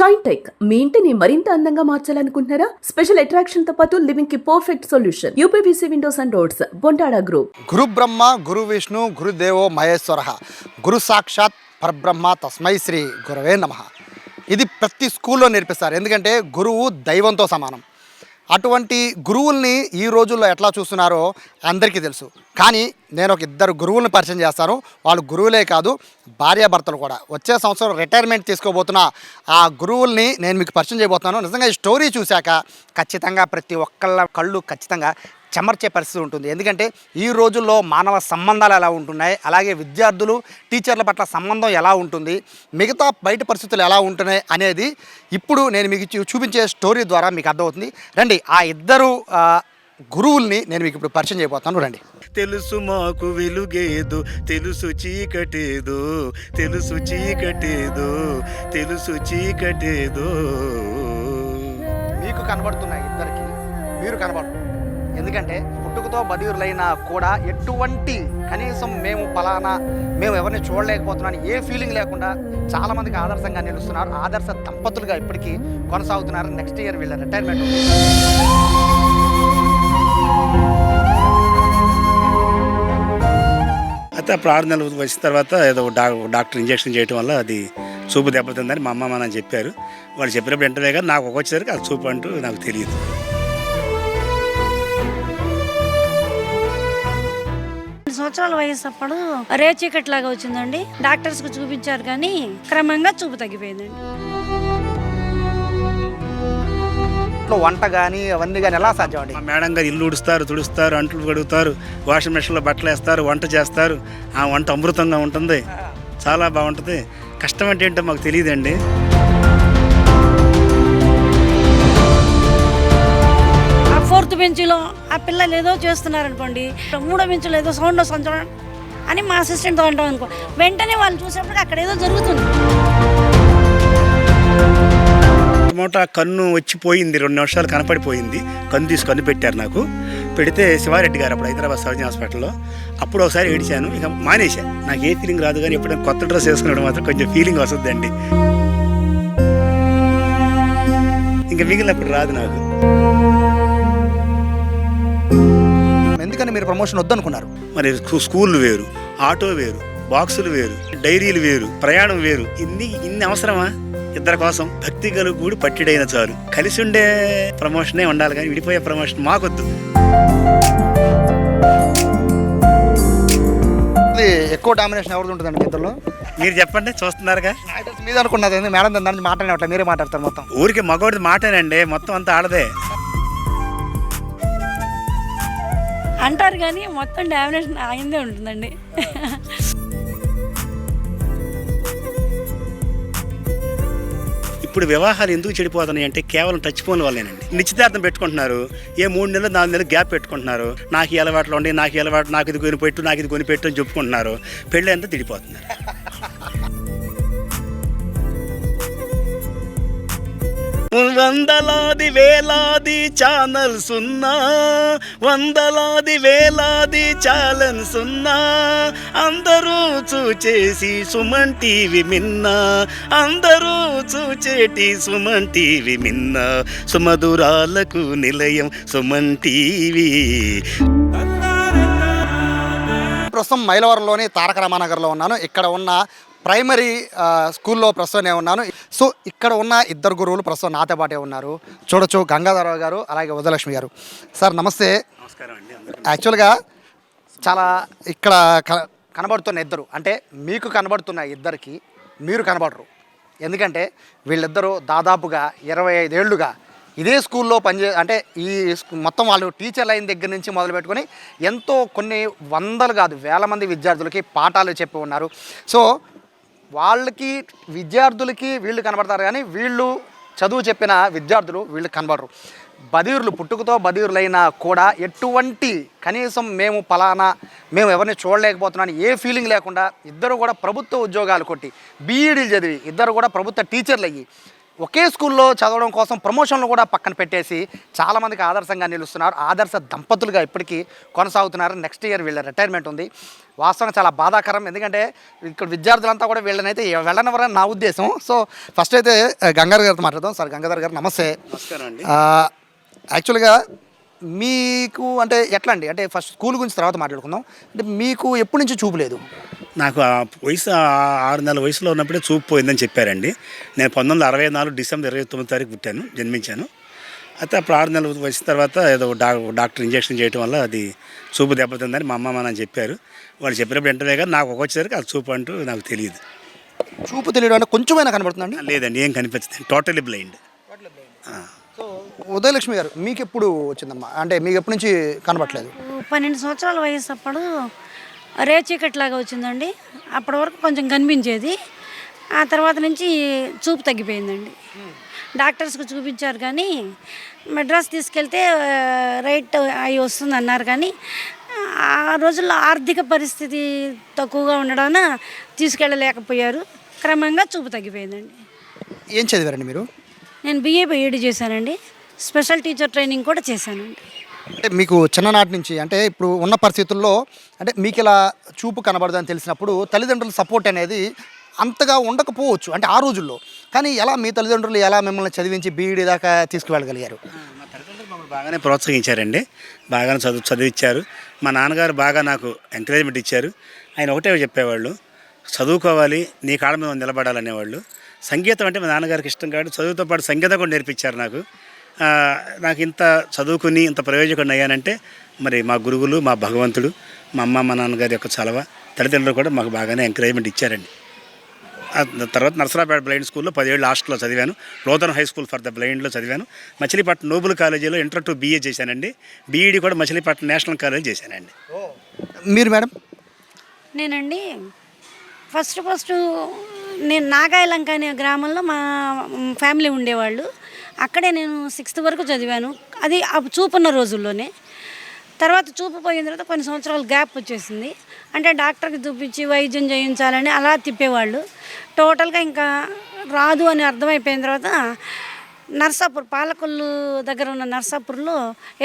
Shine tech మీ ఇంటిని మరింత అందంగా మార్చాలనుకుంటున్నారా? స్పెషల్ అట్రాక్షన్ తో పాటు లివింగ్ కి perfect solution. UPVC windows and doors, Bontada group. గురు బ్రహ్మ గురు విష్ణు గురుదేవో మహేశ్వర, గురు సాక్షాత్ పరబ్రహ్మ తస్మై శ్రీ గురవే నమః. ఇది ప్రతి స్కూల్లో నేర్పిస్తారు, ఎందుకంటే గురువు దైవంతో సమానం. అటువంటి గురువుల్ని ఈ రోజుల్లో ఎట్లా చూస్తున్నారో అందరికీ తెలుసు. కానీ నేను ఒక ఇద్దరు గురువులను పరిచయం చేస్తాను. వాళ్ళు గురువులే కాదు, భార్యాభర్తలు కూడా. వచ్చే సంవత్సరం రిటైర్మెంట్ తీసుకోబోతున్న ఆ గురువుల్ని నేను మీకు పరిచయం చేయబోతున్నాను. నిజంగా ఈ స్టోరీ చూశాక ఖచ్చితంగా ప్రతి ఒక్కళ్ళ కళ్ళు ఖచ్చితంగా చెమర్చే పరిస్థితి ఉంటుంది. ఎందుకంటే ఈ రోజుల్లో మానవ సంబంధాలు ఎలా ఉంటున్నాయి, అలాగే విద్యార్థులు టీచర్ల పట్ల సంబంధం ఎలా ఉంటుంది, మిగతా బయట పరిస్థితులు ఎలా ఉంటున్నాయి అనేది ఇప్పుడు నేను మీకు చూపించే స్టోరీ ద్వారా మీకు అర్థమవుతుంది. రండి, ఆ ఇద్దరు గురువుల్ని నేను మీకు ఇప్పుడు పరిచయం చేయబోతున్నాను. రండి. తెలుసు మాకు వెలుగేదో, తెలుసు చీకటేదో, తెలుసు చీకటేదో, తెలుసు చీకటేదో. మీకు కనబడుతున్నాయి ఇద్దరికి, మీరు కనబడుతున్నారు. ఎందుకంటే పుట్టుకతో బదిరులైనా కూడా ఎటువంటి కనీసం మేము ఎవరిని చూడలేకపోతున్నాను ఏ ఫీలింగ్ లేకుండా చాలామందికి ఆదర్శంగా నిలుస్తున్నారు. ఆదర్శ దంపతులుగా ఇప్పటికీ కొనసాగుతున్నారు. నెక్స్ట్ ఇయర్ వీళ్ళ రిటైర్మెంట్. అయితే అప్పుడు 6 నెలలు వచ్చిన తర్వాత ఏదో డాక్టర్ ఇంజక్షన్ చేయడం వల్ల అది చూపు దెబ్బతిందని మా అమ్మ అని చెప్పారు. వాళ్ళు చెప్పినప్పుడు వెంటనే కానీ నాకు వచ్చేసరికి అది చూపు అంటూ నాకు తెలియదు. సంవత్సరాల వయసు అప్పుడు రేచీకట్ లాగా వచ్చిందండి. డాక్టర్స్ కు చూపించారు కానీ క్రమంగా చూపు తగ్గిపోయిందండి. వంట కానీ అవన్నీ కానీ ఎలా సాధ్యం అండి? మా మేడం గారు ఇల్లు ఉడుస్తారు, తుడుస్తారు, అంట్లు కడుగుతారు, వాషింగ్ మెషిన్లో బట్టలు వేస్తారు, వంట చేస్తారు. ఆ వంట అమృతంగా ఉంటుంది, చాలా బాగుంటుంది. కష్టం అంటే ఏంటో మాకు తెలియదండి. ఫోర్త్ బెంచ్లో ఆ పిల్లలు ఏదో చేస్తున్నారనుకోండి, 3వ బెంచ్లో ఏదో సౌండ్ వస్తుంది అని మా అసిస్టెంట్తో అంటాం అనుకో, వెంటనే వాళ్ళు చూసేప్పటికి అక్కడ ఏదో జరుగుతుంది. టమోటా కన్ను వచ్చిపోయింది, 2 నిమిషాలు కనపడిపోయింది. కన్ను తీసి కన్ను పెట్టారు నాకు. పెడితే శివారెడ్డి గారు అప్పుడు హైదరాబాద్ సర్జన్ హాస్పిటల్లో. అప్పుడు ఒకసారి ఏడిచాను, ఇక మానేశాను. నాకు ఏ ఫీలింగ్ రాదు, కానీ ఎప్పుడైనా కొత్త డ్రెస్ వేసుకున్నాడు మాత్రం కొంచెం ఫీలింగ్ వస్తుందండి. ఇంకా మిగిలినప్పుడు రాదు నాకు. ఎందుకని మీరు ప్రమోషన్ వద్దనుకున్నారు? మరి స్కూళ్ళు వేరు, ఆటో వేరు, బాక్సులు వేరు, డైరీలు వేరు, ప్రయాణం వేరు. ఇన్ని అవసరమా? ఇద్దరి కోసం భక్తి గలుగుడు పట్టిడైన చాలు. కలిసి ఉండే ప్రమోషనే ఉండాలి, కానీ విడిపోయే ప్రమోషన్ మాకొద్దు. ఎక్కువ డామినేషన్ ఎవరిది ఉంటుందండి మీ ఇద్దరులో? మీరు చెప్పండి, చూస్తున్నారుగా. మీద అనుకున్నది మేడం దాని నుంచి మాట్లాడినట్లే మీరే మాట్లాడతారు. మొత్తం ఊరికి మగవాడిది మాటేనండి, మొత్తం అంతా ఆడదే అంటారు కానీ మొత్తం డామినేషన్ ఆగిందే ఉంటుందండి. ఇప్పుడు వివాహాలు ఎందుకు చెడిపోతున్నాయి అంటే కేవలం టచ్ ఫోన్ వల్లేనండి. నిశ్చితార్థం పెట్టుకుంటున్నారు, 3 నెలలు 4 నెలలు గ్యాప్ పెట్టుకుంటున్నారు. నాకు ఈ అలవాట్లు ఉండి, నాకు ఈ అలవాటు, నాకు ఇది కొనిపెట్టు, నాకు ఇది కొనిపెట్టు అని చెప్పుకుంటున్నారు. పెళ్ళి అంతా తిడిపోతున్నారు. వందలాది వేలాది ఛానల్స్ ఉన్నా, వందలాది వేలాది ఛానల్స్ ఉన్నా, అందరూ చూచేసి సుమన్ టీవీ మిన్నా, అందరూ చూచేటి సుమన్ టీవీ మిన్నా, సుమధురాలకు నిలయం సుమన్ టీవీ. ప్రస్తుతం మైలవరంలోని తారక రామానగర్లో ఉన్నాను. ఇక్కడ ఉన్న ప్రైమరీ స్కూల్లో ప్రస్తుతం నేను ఉన్నాను. సో ఇక్కడ ఉన్న ఇద్దరు గురువులు ప్రస్తుతం నాతో పాటే ఉన్నారు. చూడొచ్చు, గంగాధరరావు గారు అలాగే ఉదయలక్ష్మి గారు. సార్ నమస్తే. నమస్కారం అండి. యాక్చువల్గా చాలా ఇక్కడ కనబడుతున్న ఇద్దరు, అంటే మీకు కనబడుతున్న ఇద్దరికి మీరు కనబడరు. ఎందుకంటే వీళ్ళిద్దరూ దాదాపుగా 25 ఏళ్ళుగా ఇదే స్కూల్లో అంటే ఈ మొత్తం వాళ్ళు టీచర్లు అయిన దగ్గర నుంచి మొదలు పెట్టుకొని ఎంతో కొన్ని వందలు కాదు వేల మంది విద్యార్థులకి పాఠాలు చెప్పి ఉన్నారు. సో వాళ్ళకి విద్యార్థులకి వీళ్ళు కనబడతారు, కానీ వీళ్ళు చదువు చెప్పిన విద్యార్థులు వీళ్ళు కనబడరు. బదిరులు పుట్టుకతో బదిరులైనా కూడా ఎటువంటి కనీసం మేము ఎవరిని చూడలేకపోతున్నాను ఏ ఫీలింగ్ లేకుండా ఇద్దరు కూడా ప్రభుత్వ ఉద్యోగాలు కొట్టి బీఈడీలు చదివి ఇద్దరు కూడా ప్రభుత్వ టీచర్లు అయ్యి ఒకే స్కూల్లో చదవడం కోసం ప్రమోషన్లు కూడా పక్కన పెట్టేసి చాలామందికి ఆదర్శంగా నిలుస్తున్నారు. ఆదర్శ దంపతులుగా ఇప్పటికీ కొనసాగుతున్నారు. నెక్స్ట్ ఇయర్ వీళ్ళ రిటైర్మెంట్ ఉంది. వాస్తవంగా చాలా బాధాకరం. ఎందుకంటే ఇక్కడ విద్యార్థులంతా కూడా వీళ్ళనైతే వెళ్ళనివ్వరని నా ఉద్దేశం. సో ఫస్ట్ అయితే గంగాధర్ గారితో మాట్లాడదాం. సార్ గంగాధర్ గారు నమస్తే. నమస్కారం అండి. యాక్చువల్గా మీకు అంటే ఎట్లా అండి, అంటే ఫస్ట్ స్కూల్ గురించి తర్వాత మాట్లాడుకుందాం. అంటే మీకు ఎప్పటి నుంచి చూపు లేదు? నాకు ఆ వయసు 6 నెలల వయసులో ఉన్నప్పుడే చూపు పోయిందని చెప్పారండి. నేను 1964 డిసెంబర్ 29 తారీఖు జన్మించాను. అయితే అప్పుడు 6 నెలల వయసు తర్వాత ఏదో డాక్టర్ ఇంజెక్షన్ చేయడం వల్ల అది చూపు దెబ్బతిందని మా అమ్మ నాన్న చెప్పారు. వాళ్ళు చెప్పినప్పుడు వెంటనే కానీ నాకు వచ్చేసరికి అది చూపు అంటూ నాకు తెలియదు. చూపు తెలియడం అంటే కొంచెమైనా కనబడుతుందండి? లేదండి, ఏం కనిపించదు, టోటలీ బ్లైండ్. సో ఉదయలక్ష్మి గారు మీకు ఎప్పుడు వచ్చిందమ్మా, అంటే మీకు ఎప్పటి నుంచి కనబడట్లేదు? 12 సంవత్సరాల వయసు అప్పుడు రేచీకట్లాగా వచ్చిందండి. అప్పటి వరకు కొంచెం కనిపించేది. ఆ తర్వాత నుంచి చూపు తగ్గిపోయిందండి. డాక్టర్స్కి చూపించారు కానీ మెడ్రాస్ తీసుకెళ్తే రైట్ అయి వస్తుంది అన్నారు. కానీ ఆ రోజుల్లో ఆర్థిక పరిస్థితి తక్కువగా ఉండడాన తీసుకెళ్ళలేకపోయారు. క్రమంగా చూపు తగ్గిపోయిందండి. ఏం చదివారండి మీరు? నేను BA చేశానండి. స్పెషల్ టీచర్ ట్రైనింగ్ కూడా చేశానండి. అంటే మీకు చిన్ననాటి నుంచి అంటే ఇప్పుడు ఉన్న పరిస్థితుల్లో అంటే మీకు ఇలా చూపు కనబడదని తెలిసినప్పుడు తల్లిదండ్రుల సపోర్ట్ అనేది అంతగా ఉండకపోవచ్చు అంటే ఆ రోజుల్లో. కానీ ఎలా మీ తల్లిదండ్రులు ఎలా మిమ్మల్ని చదివించి బీఈడీ దాకా తీసుకువెళ్ళగలిగారు? మా తల్లిదండ్రులు మమ్మల్ని బాగానే ప్రోత్సహించారండి. బాగానే చదివించారు. మా నాన్నగారు బాగా నాకు ఎంకరేజ్మెంట్ ఇచ్చారు. ఆయన ఒకటే చెప్పేవాళ్ళు, చదువుకోవాలి, నీ కాళ్ళ మీద నిలబడాలనేవాళ్ళు. సంగీతం అంటే మా నాన్నగారికి ఇష్టం కాబట్టి చదువుతో పాటు సంగీతం కూడా నేర్పించారు నాకు. నాకు ఇంత చదువుకుని ఇంత ప్రయోజకుడిని అయ్యానంటే మరి మా గురువులు, మా భగవంతుడు, మా అమ్మ మా నాన్నగారి యొక్క చలవ, తల్లిదండ్రులు కూడా మాకు బాగానే ఎంకరేజ్మెంట్ ఇచ్చారండి. తర్వాత నర్సరాపేట బ్లైండ్ స్కూల్లో 10 ఏళ్ళు హాస్టల్లో చదివాను. లోతన్ హై స్కూల్ ఫర్ ద బ్లైండ్లో చదివాను. మచిలీపట్నం నోబుల్ కాలేజీలో ఇంటర్ టు BA చేశానండి. BED కూడా మచిలీపట్నం నేషనల్ కాలేజ్ చేశానండి. మీరు మేడం? నేనండి ఫస్ట్ నేను నాగాయలంక అనే గ్రామంలో మా ఫ్యామిలీ ఉండేవాళ్ళు. అక్కడే నేను 6th వరకు చదివాను. అది చూపున్న రోజుల్లోనే. తర్వాత చూపు పోయిన తర్వాత కొన్ని సంవత్సరాలు గ్యాప్ వచ్చేసింది. అంటే డాక్టర్కి చూపించి వైద్యం చేయించాలని అలా తిప్పేవాళ్ళు. టోటల్గా ఇంకా రాదు అని అర్థమైపోయిన తర్వాత నర్సాపూర్, పాలకొల్లు దగ్గర ఉన్న నర్సాపూర్లో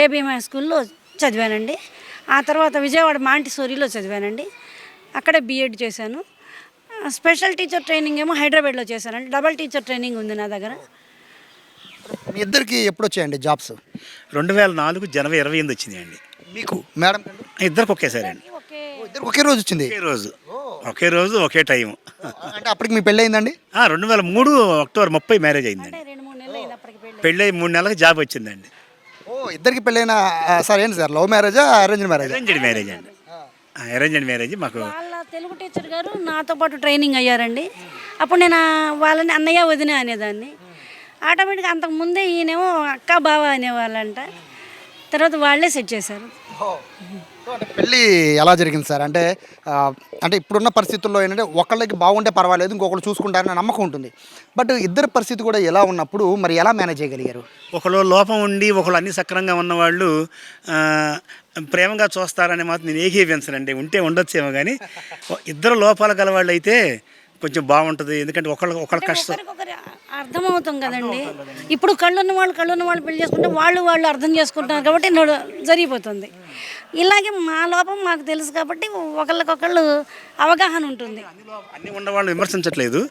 ABM హై స్కూల్లో చదివానండి. ఆ తర్వాత విజయవాడ మాంటిసోరీలో చదివానండి. అక్కడే BEd చేశాను. స్పెషల్ టీచర్ ట్రైనింగ్ ఏమో హైదరాబాద్లో చేశానండి. డబల్ టీచర్ ట్రైనింగ్ ఉంది నా దగ్గర. మీ ఇద్దరికి ఎప్పుడు వచ్చాయండి జాబ్స్? 2004 జనవరి 28 వచ్చిందండి. మీకు మేడం? ఇద్దరికి ఒకేసారి అండి. ఇద్దరికి ఒకే రోజు వచ్చింది? ఒకే రోజు ఒకే టైం. అంటే అప్పటికి మీ పెళ్ళి అయిందండి? 2003 అక్టోబర్ 30 మ్యారేజ్ అయిందండి. 2-3 నెలలు అయిన అప్పటికి పెళ్ళి 3 నెలలకు జాబ్ వచ్చిందండి. ఇద్దరికి పెళ్ళైన సార్ ఏంటి సార్, లవ్ మ్యారేజా అరేంజ్డ్ మ్యారేజ్? అరేంజ్డ్ మ్యారేజ్ అండి. Arranged marriage. మాకు వాళ్ళ తెలుగు టీచర్ గారు నాతో పాటు ట్రైనింగ్ అయ్యారండి. అప్పుడు నేను వాళ్ళని అన్నయ్య వదిన అనేదాన్ని. ఆటోమేటిక్గా అంతకుముందే ఈయనేమో అక్క బావ అనేవాళ్ళంట. తర్వాత వాళ్ళే సెట్ చేశారు. అంటే పెళ్ళి ఎలా జరిగింది సార్? అంటే అంటే ఇప్పుడున్న పరిస్థితుల్లో ఏంటంటే ఒకళ్ళకి బాగుంటే పర్వాలేదు, ఇంకొకరు చూసుకుంటారని నమ్మకం ఉంటుంది. బట్ ఇద్దరి పరిస్థితి కూడా ఎలా ఉన్నప్పుడు మరి ఎలా మేనేజ్ చేయగలిగారు? ఒకళ్ళు లోపం ఉండి ఒకళ్ళు అన్ని సక్రంగా ఉన్నవాళ్ళు ప్రేమగా చూస్తారనే మాత్రం నేను ఏకీవించనండి. ఉంటే ఉండొచ్చేమో కానీ ఇద్దరు లోపాలు గలవాళ్ళు అయితే కొంచెం బాగుంటుంది. ఎందుకంటే ఒకళ్ళ కష్టం ఒకరికొకరు అర్థమవుతాం కదండి. ఇప్పుడు కళ్ళున్న వాళ్ళు పెళ్లి చేసుకుంటే వాళ్ళు అర్థం చేసుకుంటున్నారు కాబట్టి జరిగిపోతుంది. ఇలాగే మా లోపం మాకు తెలుసు కాబట్టి ఒకళ్ళకొకళ్ళు అవగాహన ఉంటుంది. అన్నీ ఉన్నవాళ్ళు విమర్శించట్లేదు.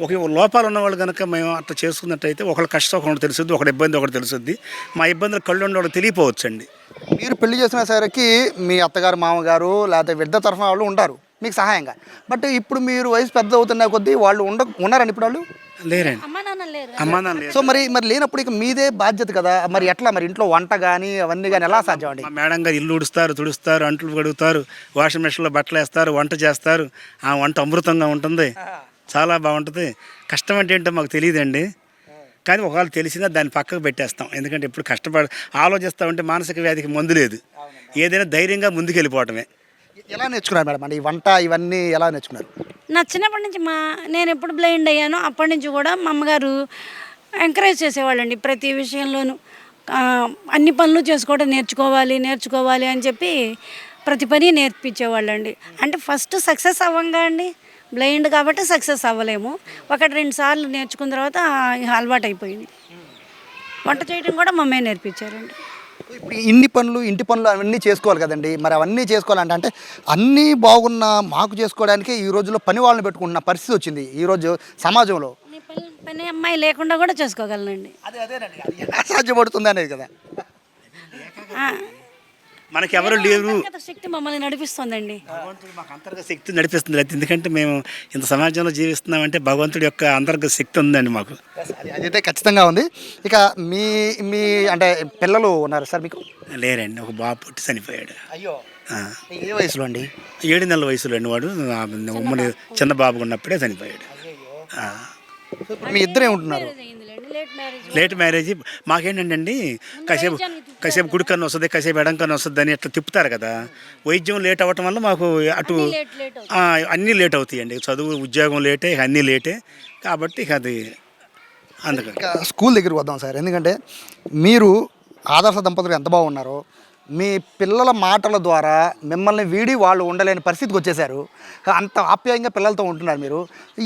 ఒక లోపాలు ఉన్నవాళ్ళు కనుక మేము అట్లా చేసుకున్నట్టయితే ఒకళ్ళ కష్టం ఒకటి తెలుస్తుంది, ఒకటి ఇబ్బంది ఒకటి తెలుస్తుంది. మా ఇబ్బందులు కళ్ళు ఉన్నవాళ్ళు తెలియపోవచ్చు అండి. మీరు పెళ్లి చేసిన సరికి మీ అత్తగారు, మామగారు లేకపోతే విద్య తరఫున వాళ్ళు ఉంటారు మీకు సహాయంగా. బట్ ఇప్పుడు మీరు వయసు పెద్ద అవుతున్న కొద్దీ వాళ్ళు ఉన్నారండి ఇప్పుడు? వాళ్ళు లేరండి. అమ్మా నాన్న లేరు. సో మరి లేనప్పుడు ఇక మీదే బాధ్యత కదా. మరి ఎట్లా మరి ఇంట్లో వంట కానీ అవన్నీ కానీ ఎలా సాధ్యం అండి? మా మేడం గారు ఇల్లు ఉడుస్తారు, తుడుస్తారు, అంట్లు కడుగుతారు, వాషింగ్ మెషిన్లో బట్టలు వేస్తారు, వంట చేస్తారు. ఆ వంట అమృతంగా ఉంటుంది, చాలా బాగుంటుంది. కష్టం అంటే ఏంటో మాకు తెలియదండి. కానీ ఒకవేళ తెలిసినా దాన్ని పక్కకు పెట్టేస్తాం. ఎందుకంటే ఇప్పుడు ఆలోచిస్తామంటే మానసిక వ్యాధికి మందు లేదు. ఏదైనా ధైర్యంగా ముందుకు వెళ్ళిపోవటమే. ఎలా నేర్చుకున్నారు మేడం అంటే ఈ వంట ఇవన్నీ ఎలా నేర్చుకున్నారు? నా చిన్నప్పటి నుంచి నేను ఎప్పుడు బ్లైండ్ అయ్యానో అప్పటి నుంచి కూడా మా అమ్మగారు ఎంకరేజ్ చేసేవాళ్ళండి. ప్రతి విషయంలోనూ అన్ని పనులు చేసుకోవడం నేర్చుకోవాలి అని చెప్పి ప్రతి పని నేర్పించేవాళ్ళండి. అంటే ఫస్ట్ సక్సెస్ అవ్వంగా అండి బ్లైండ్ కాబట్టి సక్సెస్ అవ్వలేము. 1-2 సార్లు నేర్చుకున్న తర్వాత అలవాటు అయిపోయింది. వంట చేయడం కూడా మమ్మే నేర్పించారండి. ఇప్పుడు ఇన్ని పనులు ఇంటి పనులు అవన్నీ చేసుకోవాలి కదండి, మరి అవన్నీ చేసుకోవాలంటే అంటే అన్నీ బాగున్న మాకు చేసుకోవడానికి ఈ రోజుల్లో పని వాళ్ళని పెట్టుకుంటున్న పరిస్థితి వచ్చింది ఈరోజు సమాజంలో. పని అమ్మాయి లేకుండా కూడా చేసుకోగలనండి. అదేనండి, అది ఎలా సాధ్యపడుతుంది అనేది కదా. మనకి ఎవరు లేరు, అంతర్గత శక్తి మమ్మల్ని నడిపిస్తుందండి. భగవంతుడు మాకు అంతర్గత శక్తి నడిపిస్తుంది. ఎందుకంటే మేము ఇంత సమాజంలో జీవిస్తున్నామంటే భగవంతుడి యొక్క అంతర్గత శక్తి ఉందండి మాకు. అదైతే ఖచ్చితంగా ఉంది. ఇక మీ మీ అంటే పిల్లలు ఉన్నారు సార్ మీకు? లేరండి, ఒక బాబు పుట్టి చనిపోయాడు. అయ్యో, ఏ వయసులో అండి? 7 నెలల వయసులో అండి వాడు. ఉమ్మడి చిన్న బాబు ఉన్నప్పుడే చనిపోయాడు. మీ ఇద్దరే ఉంటున్నారు? Late marriage. మాకేంటంటే అండి కాసేపు గుడి కన్నా వస్తుంది, కాసేపు ఎడం కన్నా వస్తుంది అని అట్లా తిప్పుతారు కదా. వైద్యం లేట్ అవ్వటం వల్ల మాకు అటు అన్నీ లేట్ అవుతాయండి. చదువు ఉద్యోగం లేటే, అన్నీ లేటే కాబట్టి ఇక అది అందుకని. ఇక స్కూల్ దగ్గరికి వద్దాం సార్. ఎందుకంటే మీరు ఆదర్శ దంపతులు ఎంత బాగున్నారో, మీ పిల్లల మాటల ద్వారా మిమ్మల్ని వీడి వాళ్ళు ఉండలేని పరిస్థితికి వచ్చేసారు. అంత ఆప్యాయంగా పిల్లలతో ఉంటున్నారు మీరు.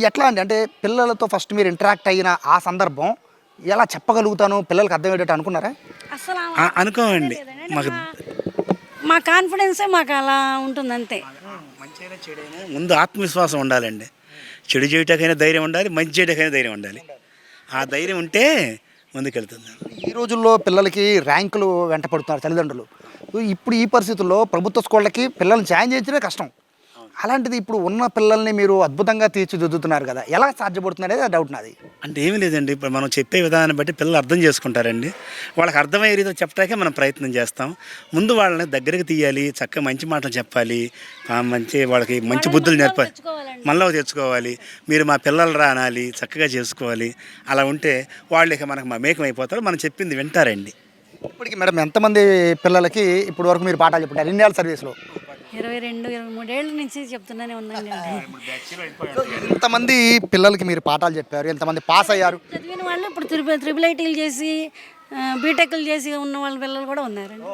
ఎట్లా అంటే పిల్లలతో ఫస్ట్ మీరు ఇంటరాక్ట్ అయిన ఆ సందర్భం ఎలా చెప్పగలుగుతాను, పిల్లలకి అర్థమయ్యేటట్టు అనుకున్నారా? అసలు అనుకోమండి. మాకు మా కాన్ఫిడెన్సే మాకు అలా ఉంటుంది అంతే. మంచైనా చెడైనా ముందు ఆత్మవిశ్వాసం ఉండాలండి. చెడు చేయటాకైనా ధైర్యం ఉండాలి, మంచి చేయటాకైనా ధైర్యం ఉండాలి. ఆ ధైర్యం ఉంటే ముందుకెళ్తుంది. ఈ రోజుల్లో పిల్లలకి ర్యాంకులు వెంట పడుతున్నారు తల్లిదండ్రులు. ఇప్పుడు ఈ పరిస్థితుల్లో ప్రభుత్వ స్కూళ్ళకి పిల్లల్ని జాయిన్ చేయించడమే కష్టం. అలాంటిది ఇప్పుడు ఉన్న పిల్లల్ని మీరు అద్భుతంగా తీర్చిదిద్దుతున్నారు కదా, ఎలా సాధ్యపడుతుంది అనేది డౌట్ నాది. అంటే ఏమీ లేదండి, ఇప్పుడు మనం చెప్పే విధానాన్ని బట్టి పిల్లలు అర్థం చేసుకుంటారండి. వాళ్ళకి అర్థమయ్యే రీతిలో చెప్పడానికే మనం ప్రయత్నం చేస్తాం. ముందు వాళ్ళని దగ్గరికి తీయాలి, చక్కగా మంచి మాటలు చెప్పాలి, వాళ్ళకి మంచి బుద్ధులు నేర్పాలి, మనలో తెచ్చుకోవాలి. మీరు మా పిల్లలు రా అనాలి, చక్కగా చేసుకోవాలి. అలా ఉంటే వాళ్ళు ఇక మనకు మమేకం అయిపోతారు, మనం చెప్పింది వింటారండి. ఇప్పటికి మేడం ఎంతమంది పిల్లలకి ఇప్పుడు వరకు మీరు పాఠాలు చెప్తారు ఇన్నేళ్ళ సర్వీస్లో? 22-23 ఏళ్ళ నుంచి చెప్తున్నానే ఉన్నాను. ఎంతమంది పిల్లలకి మీరు పాఠాలు చెప్పారు, ఎంతమంది పాస్ అయ్యారు? చదివిన వాళ్ళు ఇప్పుడు త్రిబుల్ ఐటీలు చేసి బీటెక్లు చేసి ఉన్న వాళ్ళ పిల్లలు కూడా ఉన్నారండి.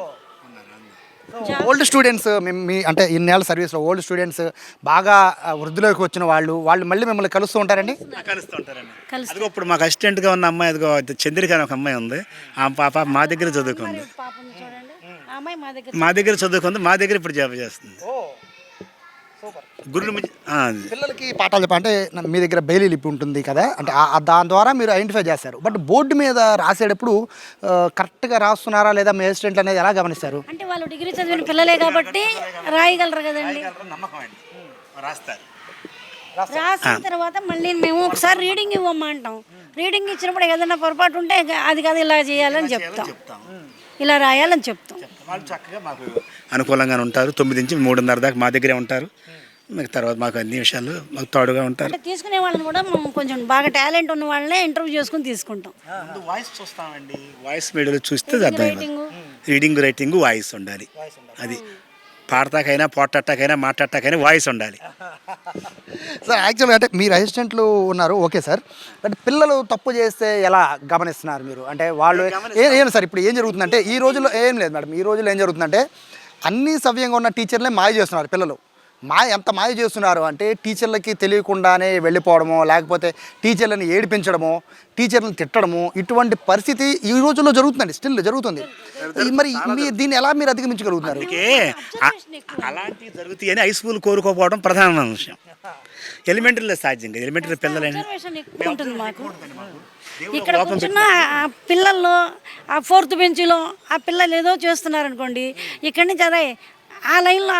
ఓల్డ్ స్టూడెంట్స్ మీ అంటే ఇన్నేళ్ళ సర్వీస్లో ఓల్డ్ స్టూడెంట్స్ బాగా వృద్ధిలోకి వచ్చిన వాళ్ళు మళ్ళీ మిమ్మల్ని కలుస్తూ ఉంటారండి? కలుస్తూ ఉంటారండి. అదిగో ఇప్పుడు మాకు అసిస్టెంట్గా ఉన్న అమ్మాయి, అదిగో చంద్రిక అని ఒక అమ్మాయి ఉంది. ఆ పాప మా దగ్గర చదువుకుంది, మా దగ్గర చదువుకుంది, మా దగ్గర ఇప్పుడు జాబ్ చేస్తుంది. గురువు పిల్లలకి పాఠాలు చెప్పాలంటే మీ దగ్గర బెయిలీ లిపి ఉంటుంది కదా, అంటే దాని ద్వారా మీరు ఐడెంటిఫై చేస్తారు. బట్ బోర్డు మీద రాసేటప్పుడు కరెక్ట్గా రాస్తున్నారా లేదా మీ అసిస్టెంట్ అనేది ఎలా గమనిస్తారు? అంటే వాళ్ళు డిగ్రీ చదివిన పిల్లలే కాబట్టి రాయగలరు కదండి. రాసిన తర్వాత మళ్ళీ మేము ఒకసారి రీడింగ్ ఇవ్వమంటాం. రీడింగ్ ఇచ్చినప్పుడు ఏదైనా పొరపాటు ఉంటే అది కాదు ఇలా చేయాలని చెప్తాం, ఇలా రాయాలని చెప్తాం. వాళ్ళు చక్కగా మాకు అనుకూలంగానే ఉంటారు. 9 నుంచి 3:30 దాకా మా దగ్గరే ఉంటారు. మీకు తర్వాత మాకు అన్ని విషయాలు మాకు తోడుగా ఉంటారు. అంటే తీసుకునే వాళ్ళని కూడా మేము కొంచెం బాగా టాలెంట్ ఉన్న వాళ్ళనే ఇంటర్వ్యూ చేసుకుని తీసుకుంటాం. వాయిస్ చూస్తామండి, వాయిస్ మీడియాలో చూస్తే అర్థమైంది. రీడింగ్, రైటింగ్, వాయిస్ ఉండాలి. అది పాడతాకైనా, పోటాకైనా, మాట్లాడటాకైనా వాయిస్ ఉండాలి. సార్ యాక్చువల్గా అంటే మీరు అసిస్టెంట్లు ఉన్నారు, ఓకే సార్. బట్ పిల్లలు తప్పు చేస్తే ఎలా గమనిస్తున్నారు మీరు? అంటే వాళ్ళు ఏం సార్ ఇప్పుడు ఏం జరుగుతుందంటే ఈ రోజుల్లో ఏం లేదు మేడం, ఈ రోజుల్లో ఏం జరుగుతుందంటే అన్నీ సవ్యంగా ఉన్న టీచర్లే మాయ చేస్తున్నారు పిల్లలు. ఎంత మాయ చేస్తున్నారు అంటే టీచర్లకి తెలియకుండానే వెళ్ళిపోవడమో, లేకపోతే టీచర్లను ఏడిపించడమో, టీచర్లను తిట్టడము, ఇటువంటి పరిస్థితి ఈ రోజుల్లో జరుగుతుందండి, స్టిల్ జరుగుతుంది. మరి దీన్ని ఎలా మీరు అధిగమించగలుగుతున్నారు? అందుకే అలాంటివి జరుగుతాయి అని హై స్కూల్ కోరుకోపోవడం ప్రధానమైన విషయం. ఎలిమెంటరీలో సాధ్యం కదా, ఎలిమెంటరీ పిల్లలని ఉంటుంది మాకు. ఇక్కడ కూర్చున్న ఆ పిల్లల్లో ఆ 4th బెంచ్లో ఆ పిల్లలు ఏదో చేస్తున్నారనుకోండి, ఇక్కడి నుంచి అదే ఆ లైన్లో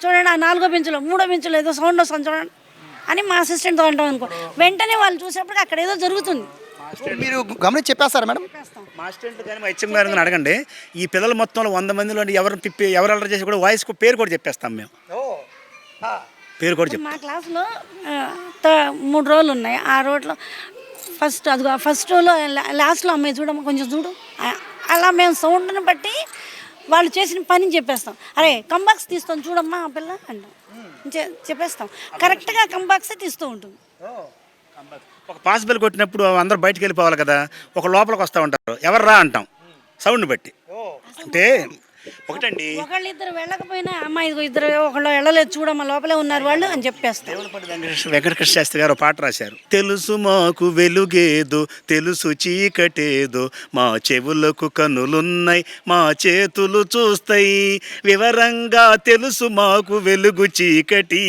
చూడండి, ఆ 4వ బెంచ్లో 3వ బెంచ్లో ఏదో సౌండ్ వస్తుంది చూడండి అని మా అసిస్టెంట్తో అంటాం అనుకో, వెంటనే వాళ్ళు చూసేప్పటికి అక్కడ ఏదో జరుగుతుంది. మీరు గమనించి చెప్పేస్తారా మేడం? మా అసిస్టెంట్ కానీ మా హెచ్ఎం గారు కానీ అడగండి. ఈ పిల్లల మొత్తంలో 100 మందిలో ఎవరు అల్లరి చేసి కూడా వాయిస్ పేరు కూడా చెప్పేస్తాం మేము. పేరు కూడా చెప్తాం. మా క్లాస్లో 3 రోలు ఉన్నాయి. ఆ రోడ్లో ఫస్ట్ రోలో లాస్ట్లో అమ్మాయి చూడమ్మా కొంచెం చూడు, అలా మేము సౌండ్ని బట్టి వాళ్ళు చేసిన పని చెప్పేస్తాం. అరే కంబాక్స్ తీస్తాం చూడమ్మా ఆ పిల్ల అంటాం, చెప్పేస్తాం. కరెక్ట్గా కంబాక్సే తీస్తూ ఉంటుంది. ఒక పాసిబుల్ కొట్టినప్పుడు అందరూ బయటకు వెళ్ళిపోవాలి కదా, ఒక లోపలికి వస్తూ ఉంటారు, ఎవరు రా అంటాం సౌండ్ బట్టి. అంటే ఒకటండి ఒకళ్ళిద్దరు వెళ్ళకపోయినా అమ్మ ఇదిగో ఇద్దరు ఒకళ్ళు వెళ్ళలేదు చూడమ్మ లోపలే ఉన్నారు వాళ్ళు అని చెప్పేస్తాం. దేవులపల్లి వెంకటకృష్ణ శాస్త్రి గారు పాట రాశారు. తెలుసు మాకు వెలుగేదో తెలుసు చీకటేదో మా చెవులకు కన్నులున్నాయి మా చేతులు చూస్తాయి వివరంగా తెలుసు మాకు వెలుగు చీకటి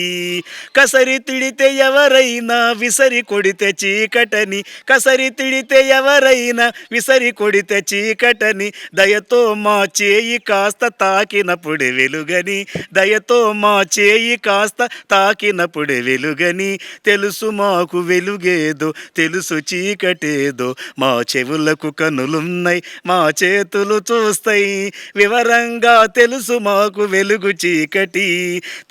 కసరి తిడితే ఎవరైనా విసరి కొడితే చీకటని కసరి తిడితే ఎవరైనా విసరి కొడితే చీకటని దయతో మా చేయి కాస్త తాకినప్పుడు వెలుగని దయతో మా చేయి కాస్త తాకినప్పుడు వెలుగని తెలుసు మాకు వెలుగేదో తెలుసు చీకటేదో మా చెవులకు కన్నులున్నాయి మా చేతులు చూస్తాయి వివరంగా తెలుసు మాకు వెలుగు చీకటి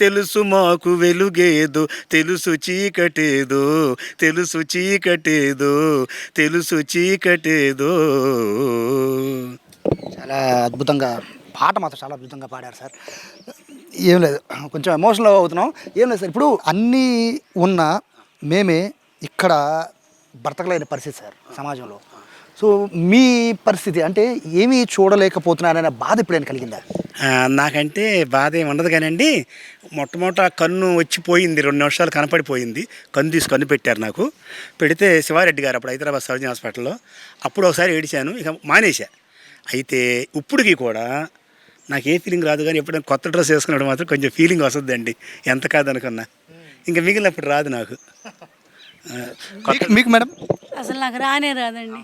తెలుసు మాకు వెలుగేదో తెలుసు చీకటేదో తెలుసు చీకటేదో తెలుసు చీకటేదో. చాలా అద్భుతంగా పాట మాత్రం చాలా అద్భుతంగా పాడారు సార్. ఏం లేదు, కొంచెం ఎమోషనల్ అవుతున్నాం. ఏం లేదు సార్, ఇప్పుడు అన్నీ ఉన్న మేమే ఇక్కడ బ్రతకలేని పరిస్థితి సార్ సమాజంలో. సో మీ పరిస్థితి అంటే ఏమీ చూడలేకపోతున్నారనే బాధ ఎప్పుడైనా కలిగిందా? నాకంటే బాధ ఏమి ఉండదు కానండి, మొట్టమొదట కన్ను వచ్చిపోయింది, 2 నిమిషాలు కనపడిపోయింది. కన్ను పెట్టారు నాకు. పెడితే శివారెడ్డి గారు అప్పుడు హైదరాబాద్ సర్జన్ హాస్పిటల్లో అప్పుడు ఒకసారి ఏడిచాను, ఇక మానేశా. అయితే ఇప్పటికీ కూడా నాకు ఏ ఫీలింగ్ రాదు, కానీ ఎప్పుడైనా కొత్త డ్రెస్ వేసుకున్నప్పుడు మాత్రం కొంచెం ఫీలింగ్ వస్తుందండి, ఎంత కాదనుకున్నా. ఇంకా మిగిలినప్పుడు రాదు నాకు. మీకు మేడం? అసలు నాకు రానే రాదండి.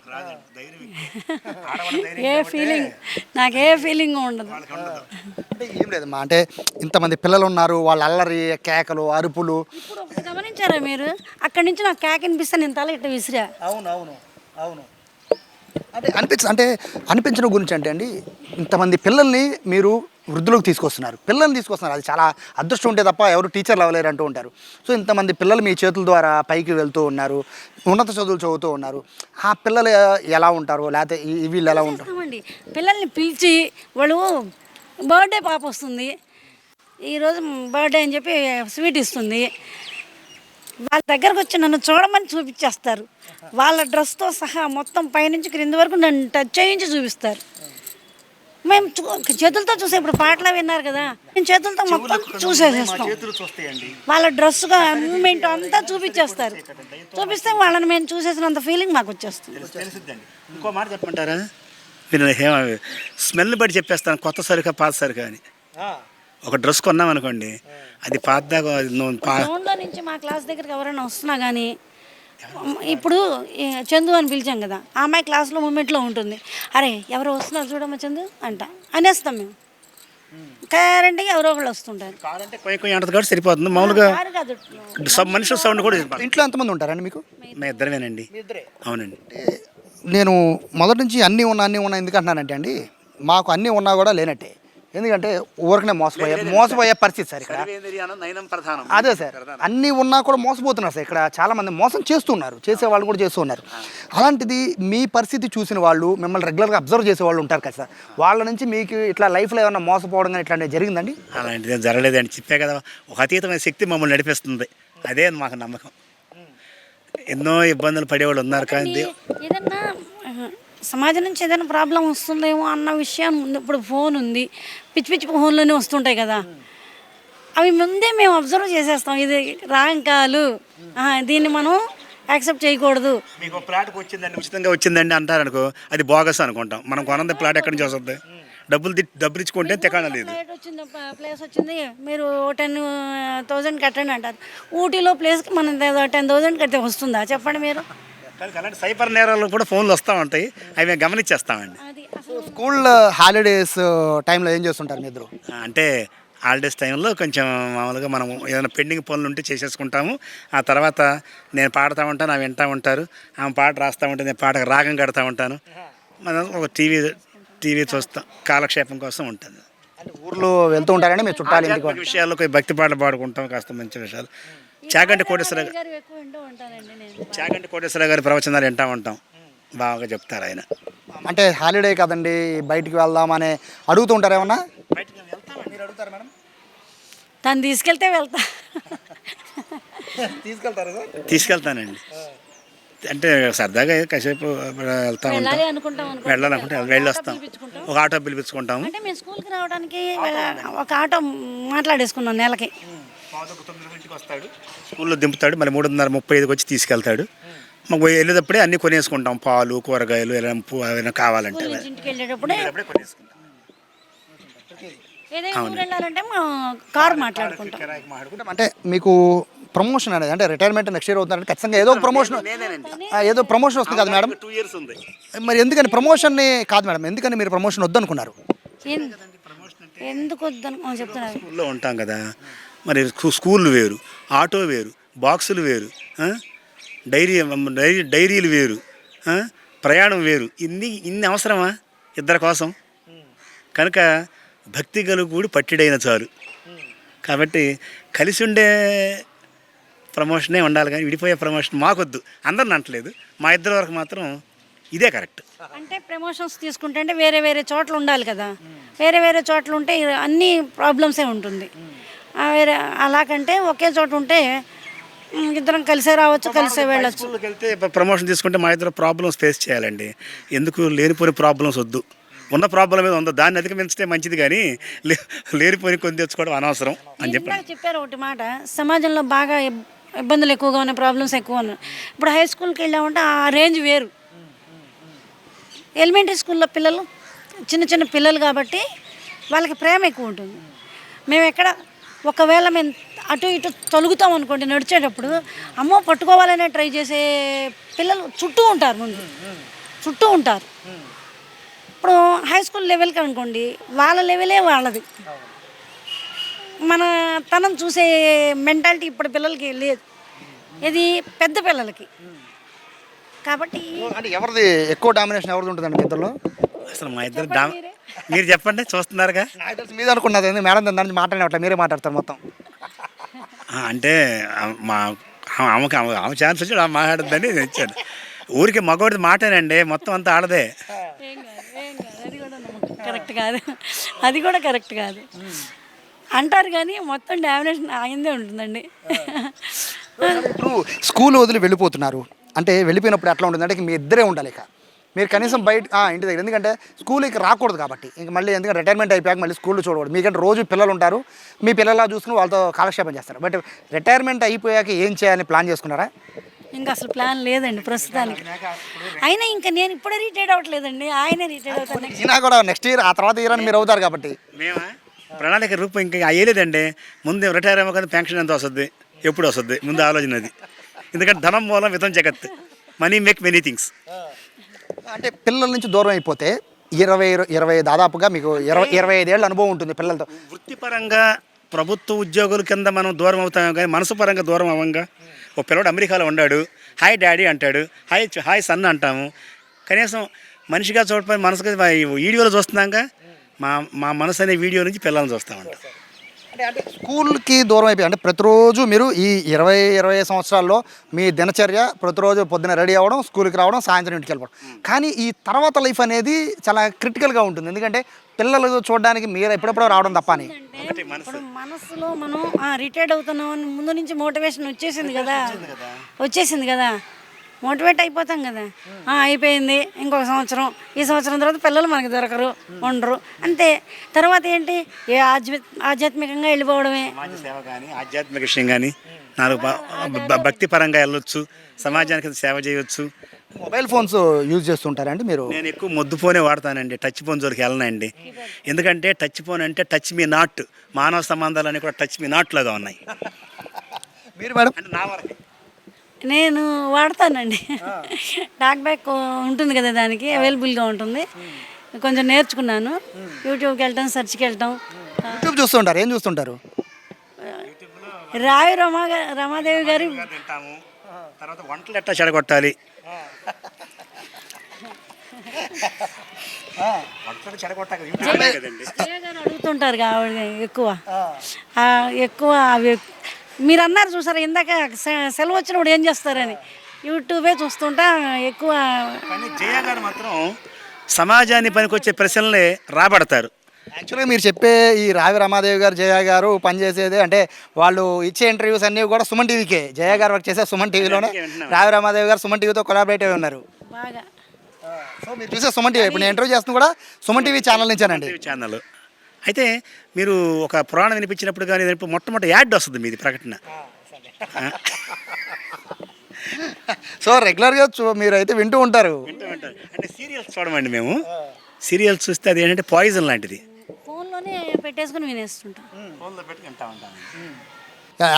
ఏ ఫీలింగ్ నాకే ఫీలింగ్ ఉండదు. అంటే ఏం లేదమ్మా, అంటే ఇంతమంది పిల్లలు ఉన్నారు, వాళ్ళ అల్లరి కేకలు అరుపులు. ఇప్పుడు ఒకటి గమనించారా మీరు? అక్కడి నుంచి నాకు కేక అనిపిస్తే నేను తల ఇట్ట విసిరా. అవును అవును అవును. అంటే అనిపించడం గురించి అంటే అండి, ఇంతమంది పిల్లల్ని మీరు వృద్ధులకు తీసుకొస్తున్నారు, అది చాలా అదృష్టం ఉంటే తప్ప ఎవరు టీచర్లు అవ్వలేరు అంటూ ఉంటారు. సో ఇంతమంది పిల్లలు మీ చేతుల ద్వారా పైకి వెళ్తూ ఉన్నారు, ఉన్నత చదువులు చదువుతూ ఉన్నారు. ఆ పిల్లలు ఎలా ఉంటారు, లేకపోతే వీళ్ళు ఎలా ఉంటారు? పిల్లల్ని పిలిచి వాళ్ళు బర్త్డే పాప వస్తుంది, ఈరోజు బర్త్డే అని చెప్పి స్వీట్ ఇస్తుంది, వాళ్ళ దగ్గరకు వచ్చి నన్ను చూడమని చూపించేస్తారు. వాళ్ళ డ్రెస్తో సహా మొత్తం పైనుంచి క్రింది వరకు నన్ను టచ్ చేయించి చూపిస్తారు. మేము చేతులతో చూసే, ఇప్పుడు పాటలు విన్నారు కదా, మేము చేతులతో మొత్తం చూసేసేస్తాం. వాళ్ళ డ్రెస్గా మూమెంట్ అంతా చూపించేస్తారు. చూపిస్తే వాళ్ళని మేము చూసేసినంత ఫీలింగ్ మాకు వచ్చేస్తుంది. ఇంకో మాట చెప్పమంటారా? స్మెల్ బట్టి చెప్పేస్తాను, కొత్త సరుకా పాత సరుకా అని. ఒక డ్రెస్ కొన్నామనుకోండి, అది పాతదాకా ఫోన్లో నుంచి మా క్లాస్ దగ్గరికి ఎవరైనా వస్తున్నా కానీ, ఇప్పుడు చందు అని పిలిచాం కదా, ఆ అమ్మాయి క్లాస్లో మూమెంట్లో ఉంటుంది, అరే ఎవరో వస్తున్నారు చూడమ్మా చందు అంట అనేస్తాం మేము. కరెంట్గా ఎవరో ఒకళ్ళు వస్తుంటారు. కొంచెం అంటది కాబట్టి సరిపోతుంది. మామూలుగా మనుషుల సౌండ్ కూడా. ఇంట్లో ఎంతమంది ఉంటారండి మీకు? మేము ఇద్దరమేనండి. అవునండి. నేను మొదటి నుంచి అన్నీ ఉన్నా ఎందుకు అంటున్నానంటే అండి, మాకు అన్నీ ఉన్నా కూడా లేనట్టే. ఎందుకంటే ఊరికనే మోసపోయే పరిస్థితి సార్ ఇక్కడ. అదే సార్, అన్నీ ఉన్నా కూడా మోసపోతున్నారు సార్. ఇక్కడ చాలామంది మోసం చేస్తున్నారు, చేసేవాళ్ళు కూడా చేస్తూ ఉన్నారు. అలాంటిది మీ పరిస్థితి చూసిన వాళ్ళు, మిమ్మల్ని రెగ్యులర్గా అబ్జర్వ్ చేసే వాళ్ళు ఉంటారు కదా సార్, వాళ్ళ నుంచి మీకు ఇట్లా లైఫ్లో ఏమైనా మోసపోవడం కానీ ఇట్లాంటివి జరిగిందండి? అలాంటిది జరగలేదండి. చెప్పే కదా, ఒక అతీతమైన శక్తి మమ్మల్ని నడిపిస్తుంది, అదే మాకు నమ్మకం. ఎన్నో ఇబ్బందులు పడేవాళ్ళు ఉన్నారు, కానీ ఏదన్నా సమాజం నుంచి ఏదైనా ప్రాబ్లం వస్తుందేమో అన్న విషయం ఇప్పుడు ఫోన్ ఉంది, పిచ్చి పిచ్చి ఫోన్లోనే వస్తుంటాయి కదా, అవి ముందే మేము అబ్జర్వ్ చేసేస్తాం. ఇది రాంగ్ కాలు, దీన్ని మనం యాక్సెప్ట్ చేయకూడదు. మీకు ప్లాట్కి వచ్చిందండి, ఉచితంగా వచ్చిందండి అంటారు అనుకో, అది బోగస్ అనుకుంటాం. మనం కొనంత ప్లాట్ ఎక్కడి నుంచి వస్తుంది? డబ్బులు ఇచ్చుకుంటే తెకాణం లేదు. ప్లేస్ వచ్చింది, మీరు 10,000 కట్టండి అంటారు. ఊటీలో ప్లేస్కి మనం 10,000 కడితే వస్తుందా చెప్పండి మీరు? అలాంటి సైబర్ నేరాలు కూడా ఫోన్లు వస్తూ ఉంటాయి, అవి మేము గమనించేస్తామండి. స్కూల్ హాలిడేస్ టైంలో ఏం చేస్తుంటారు మీ ఇద్దరు? అంటే హాలిడేస్ టైంలో కొంచెం మామూలుగా మనం ఏదైనా పెండింగ్ పనులు ఉంటే చేసేసుకుంటాము. ఆ తర్వాత నేను పాడుతూ ఉంటాను, ఆమె వింటూ ఉంటారు. ఆమె పాట రాస్తూ ఉంటే నేను పాటకు రాగం కడతా ఉంటాను. మనం ఒక టీవీ చూస్తాం, కాలక్షేపం కోసం ఉంటుంది. ఊర్లో వెళ్తూ ఉంటారండి మీ చుట్టాలు? విషయాల్లో భక్తి పాటలు పాడుకుంటాం, కాస్త మంచి విషయాలు. చాగంటి కోటేశ్వర గారి ప్రవచనాలు వింటూ ఉంటాం, బాగా చెప్తారు ఆయన. అంటే హాలిడే కదండి, బయటికి వెళ్దామని అడుగుతూ ఉంటారు ఏమన్నా? మీరు అడుగుతారు మేడం? తను తీసుకెళ్తే వెళ్తా. తీసుకెళ్తారు? తీసుకెళ్తానండి. అంటే సరదాగా కాసేపు వెళ్తా ఉంటాం, వెళ్ళాలనుకుంటే వెళ్ళొస్తాం, ఒక ఆటో పిలిపించుకుంటాము. అంటే మేము స్కూల్కి రావడానికి ఒక ఆటో మాట్లాడేసుకున్నాం నెలకి. 9:30 వస్తాడు, స్కూల్లో దింపుతాడు, మళ్ళీ 3:35 వచ్చి తీసుకెళ్తాడు. మాకు వెళ్ళేటప్పుడే అన్నీ కొనేసుకుంటాం, పాలు కూరగాయలు ఏమైనా కావాలంటే ఇంటికి వెళ్ళేటప్పుడే కొనేసుకుంటాం. ఏదైనా ఊరు వెళ్ళాలంటే మా కారు మాట్లాడుకుంటాం. అంటే మీకు ప్రమోషన్ అనేది అంటే రిటైర్మెంట్ నెక్స్ట్ ఇయర్ అవుతుందంటే ఖచ్చితంగా ఏదో ఒక ప్రమోషన్ ఏదో ప్రమోషన్ వస్తుంది కదా మేడం. 2 years ఉంది. మరి ఎందుకని ప్రమోషన్ని కాదు మేడం, ఎందుకని మీరు ప్రమోషన్ వద్దనుకున్నారు? ఎందుకు వద్దని చెప్తున్నారు. స్కూల్లో ఉంటాం కదా, మరి స్కూళ్ళు వేరు, ఆటో వేరు, బాక్సులు వేరు, డైరీలు వేరు, ప్రయాణం వేరు. ఇన్ని అవసరమా ఇద్దరి కోసం? కనుక భక్తి గలుగుడు పట్టిడైన చాలు. కాబట్టి కలిసి ఉండే ప్రమోషనే ఉండాలి, కానీ విడిపోయే ప్రమోషన్ మాకొద్దు. అందరిని అంటలేదు, మా ఇద్దరి వరకు మాత్రం ఇదే కరెక్ట్. అంటే ప్రమోషన్స్ తీసుకుంటే అంటే వేరే వేరే చోట్ల ఉండాలి కదా, వేరే వేరే చోట్ల ఉంటే అన్ని ప్రాబ్లమ్సే ఉంటుంది. వేరే అలాగంటే ఒకే చోట ఉంటే ఇద్దరం కలిసే రావచ్చు, కలిసే వెళ్ళచ్చు. స్కూల్కి వెళ్తే ప్రమోషన్ తీసుకుంటే మా ఇద్దరు ప్రాబ్లమ్స్ ఫేస్ చేయాలండి. ఎందుకు లేనిపోయిన ప్రాబ్లమ్స్ వద్దు, ఉన్న ప్రాబ్లం మీద ఉందో దాన్ని అధిగమించితే మంచిది, కానీ లేనిపోయిన కొని తెచ్చుకోవడం అనవసరం అని చెప్పారు ఒకటి మాట. సమాజంలో బాగా ఇబ్బందులు ఎక్కువగా ఉన్నాయి, ప్రాబ్లమ్స్ ఎక్కువ ఉన్నాయి. ఇప్పుడు హై స్కూల్కి వెళ్ళామంటే ఆ రేంజ్ వేరు. ఎలిమెంటరీ స్కూల్లో పిల్లలు చిన్న చిన్న పిల్లలు కాబట్టి వాళ్ళకి ప్రేమ ఎక్కువ ఉంటుంది. మేము ఎక్కడ ఒకవేళ మేము అటు ఇటు తొలుగుతాం అనుకోండి నడిచేటప్పుడు, అమ్మో పట్టుకోవాలనే ట్రై చేసే పిల్లలు చుట్టూ ఉంటారు, ముందు చుట్టూ ఉంటారు. ఇప్పుడు హై స్కూల్ లెవెల్కి అనుకోండి, వాళ్ళ లెవెలే వాళ్ళది. మన తనం చూసే మెంటాలిటీ ఇప్పుడు పిల్లలకి లేదు, ఇది పెద్ద పిల్లలకి. కాబట్టి అంటే ఎవరిది ఎక్కువ డామినేషన్ ఎవరిది ఉంటుందండి ఇద్దరులో? అసలు మా ఇద్దరు మీరు చెప్పండి, చూస్తున్నారుగా. నాకు తెలిసి మీద అనుకున్నది మేడం దాని మాట్లాడినట్లే మీరే మాట్లాడతారు మొత్తం. అంటే ఆమె ఛాన్స్ వచ్చి మాట్లాడద్దని వచ్చాను. ఊరికి మగవాడిది మాటేనండి, మొత్తం అంతా ఆడదే. కరెక్ట్ కాదు, అది కూడా కరెక్ట్ కాదు అంటారు, కానీ మొత్తం డామినేషన్ ఆగిందే ఉంటుందండి. ఇప్పుడు స్కూల్ వదిలి వెళ్ళిపోతున్నారు అంటే వెళ్ళిపోయినప్పుడు ఎట్లా ఉంటుంది అంటే మీ ఇద్దరే ఉండాలి, ఇక మీరు కనీసం బయట ఇంటి దగ్గర, ఎందుకంటే స్కూల్కి రాకూడదు కాబట్టి. ఇంక మళ్ళీ ఎందుకంటే రిటైర్మెంట్ అయిపోయాక మళ్ళీ స్కూల్లో చూడకూడదు. మీకంటే రోజు పిల్లలు ఉంటారు, మీ పిల్లలా చూసుకుని వాళ్ళతో కాలక్షేపం చేస్తారు. బట్ రిటైర్మెంట్ అయిపోయాక ఏం చేయాలని ప్లాన్ చేసుకున్నారా? ఇంకా అసలు ప్లాన్ లేదండి ప్రస్తుతానికి. అయినా ఇంకా నేను ఇప్పుడే రిటైర్డ్ అవ్వట్లేదండి, ఆయనే రిటైర్డ్ అవుతాను. ఈయన కూడా నెక్స్ట్ ఇయర్, ఆ తర్వాత ఇయర్ అని మీరు అవుతారు కాబట్టి. మేమా ప్రణాళిక రూపం ఇంకా అయ్యలేదండి. ముందు రిటైర్ అవ్వకుండా పెన్షన్ ఎంత వస్తుంది, ఎప్పుడు వస్తుంది, ముందు ఆలోచన అది. ఎందుకంటే ధనం మూలం విధం జగత్, మనీ మేక్ మెనీ థింగ్స్. అంటే పిల్లల నుంచి దూరం అయిపోతే 20 దాదాపుగా మీకు 25 ఏళ్ళ అనుభవం ఉంటుంది పిల్లలతో. వృత్తిపరంగా ప్రభుత్వ ఉద్యోగుల కింద మనం దూరం అవుతాం, కానీ మనసు పరంగా దూరం అవ్వంగా. ఒక పిల్లవాడు అమెరికాలో ఉన్నాడు, హాయ్ డాడీ అంటాడు, హాయ్ సన్ అంటాము. కనీసం మనిషిగా చూడకపోయి మనసుగా వీడియోలో చూస్తున్నాగా, మా మనసు అనే వీడియో నుంచి పిల్లల్ని చూస్తామంట. అంటే స్కూల్కి దూరం అయిపోయి అంటే ప్రతిరోజు మీరు ఈ 20 సంవత్సరాల్లో మీ దినచర్య ప్రతిరోజు పొద్దున రెడీ అవ్వడం, స్కూల్కి రావడం, సాయంత్రం ఇంటికి వెళ్ళిపోవడం. కానీ ఈ తర్వాత లైఫ్ అనేది చాలా క్రిటికల్గా ఉంటుంది, ఎందుకంటే పిల్లలు చూడడానికి మీరు ఎప్పుడెప్పుడో రావడం తప్ప అని. ఇప్పుడు మనసులో మనం రిటైర్డ్ అవుతున్నాం అని ముందు నుంచి మోటివేషన్ వచ్చేసింది కదా, మోటివేట్ అయిపోతాం కదా. అయిపోయింది, ఇంకొక సంవత్సరం, ఈ సంవత్సరం తర్వాత పిల్లలు మనకి దొరకరు, ఉండరు, అంతే. తర్వాత ఏంటి, ఆధ్యాత్మికంగా వెళ్ళిపోవడమే. సమాజ సేవ కానీ ఆధ్యాత్మిక విషయం కానీ భక్తి పరంగా వెళ్ళొచ్చు, సమాజానికి సేవ చేయవచ్చు. మొబైల్ ఫోన్స్ యూజ్ చేస్తుంటారండి మీరు? నేను ఎక్కువ మొద్దు ఫోనే వాడతానండి, టచ్ ఫోన్ జోలికి వెళ్ళనండి. ఎందుకంటే టచ్ ఫోన్ అంటే టచ్ మీ నాట్, మానవ సంబంధాలన్నీ కూడా టచ్ మీ నాట్ లాగా ఉన్నాయి. మీరు మేడం? అంటే నా వరకు నేను వాడతానండి, టాక్ బ్యాక్ ఉంటుంది కదా, దానికి అవైలబుల్గా ఉంటుంది. కొంచెం నేర్చుకున్నాను, యూట్యూబ్కి వెళ్ళటం, సెర్చ్కి వెళ్ళటం. యూట్యూబ్ చూస్తుంటారు? ఏం చూస్తుంటారు? రావి రమాదేవి గారి తింటాము, తర్వాత వంటలు ఎట్టా చెడగొట్టాలి, వంటలు చెడగొట్టాలి అడుగుతుంటారు కాబట్టి ఎక్కువ అవి మీరు అన్నారు చూసారా ఇందాక, సెలవు వచ్చినప్పుడు ఏం చేస్తారని, యూట్యూబే చూస్తుంటా ఎక్కువ. కానీ జయ గారు మాత్రం సమాజాన్ని పనికొచ్చే ప్రశ్నలే రాబడతారు. యాక్చువల్గా మీరు చెప్పే ఈ రావి రమాదేవి గారు జయ గారు పనిచేసేది అంటే వాళ్ళు ఇచ్చే ఇంటర్వ్యూస్ అన్నీ కూడా సుమన్ టీవీకే. జయ గారు వర్క్ చేసే సుమన్ టీవీలోనే, రావి రమాదేవి గారు సుమన్ టీవీతో కొలాబరేట్ అయి ఉన్నారు. బాగా సో మీరు చూసే సుమన్ టీవీ, ఇప్పుడు నేను ఇంటర్వ్యూ చేస్తుంది కూడా సుమన్ టీవీ ఛానల్ నుంచేనండి. ఛానల్ అయితే మీరు ఒక పురాణం వినిపించినప్పుడు కానీ మొట్టమొదటి యాడ్ వస్తుంది మీది ప్రకటన. సో రెగ్యులర్గా మీరు అయితే వింటూ ఉంటారు. అంటే సీరియల్స్ చూడమండి మేము. సీరియల్స్ చూస్తే అది ఏంటంటే పాయిజన్ లాంటిది. ఫోన్లోనే పెట్టేసుకుని వినేస్తుంటాం. ఫోన్లో పెట్టుకుంటా ఉంటాం.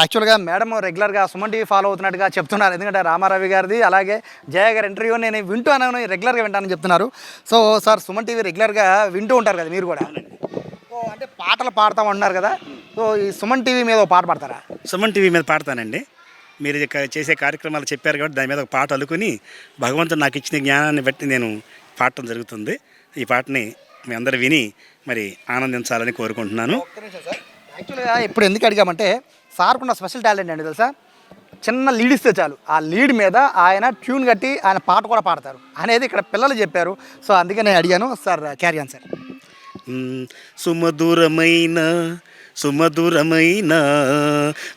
యాక్చువల్గా మేడం రెగ్యులర్గా సుమన్ టీవీ ఫాలో అవుతున్నట్టుగా చెప్తున్నారు. ఎందుకంటే రామారావి గారిది అలాగే జయ గారి ఇంటర్వ్యూ నేను వింటాను, రెగ్యులర్గా వింటానని చెప్తున్నారు. సో సార్ సుమన్ టీవీ రెగ్యులర్గా వింటూ ఉంటారు కదా మీరు కూడా. సో అంటే పాటలు పాడతామన్నారు కదా, సో ఈ సుమన్ టీవీ మీద ఒక పాట పాడతారా? సుమన్ టీవీ మీద పాడతానండి. మీరు చేసే కార్యక్రమాలు చెప్పారు కాబట్టి దాని మీద ఒక పాట అల్లుకొని భగవంతుడు నాకు ఇచ్చిన జ్ఞానాన్ని బట్టి నేను పాడటం జరుగుతుంది. ఈ పాటని మీ అందరూ విని మరి ఆనందించాలని కోరుకుంటున్నాను. యాక్చువల్గా ఇప్పుడు ఎందుకు అడిగామంటే సార్కున్న స్పెషల్ టాలెంట్ అండి తెలుసా. చిన్న లీడ్ ఇస్తే చాలు, ఆ లీడ్ మీద ఆయన ట్యూన్ కట్టి ఆయన పాట కూడా పాడతారు అనేది ఇక్కడ పిల్లలు చెప్పారు. సో అందుకే నేను అడిగాను. Sir carry on sir. సుమధురమైన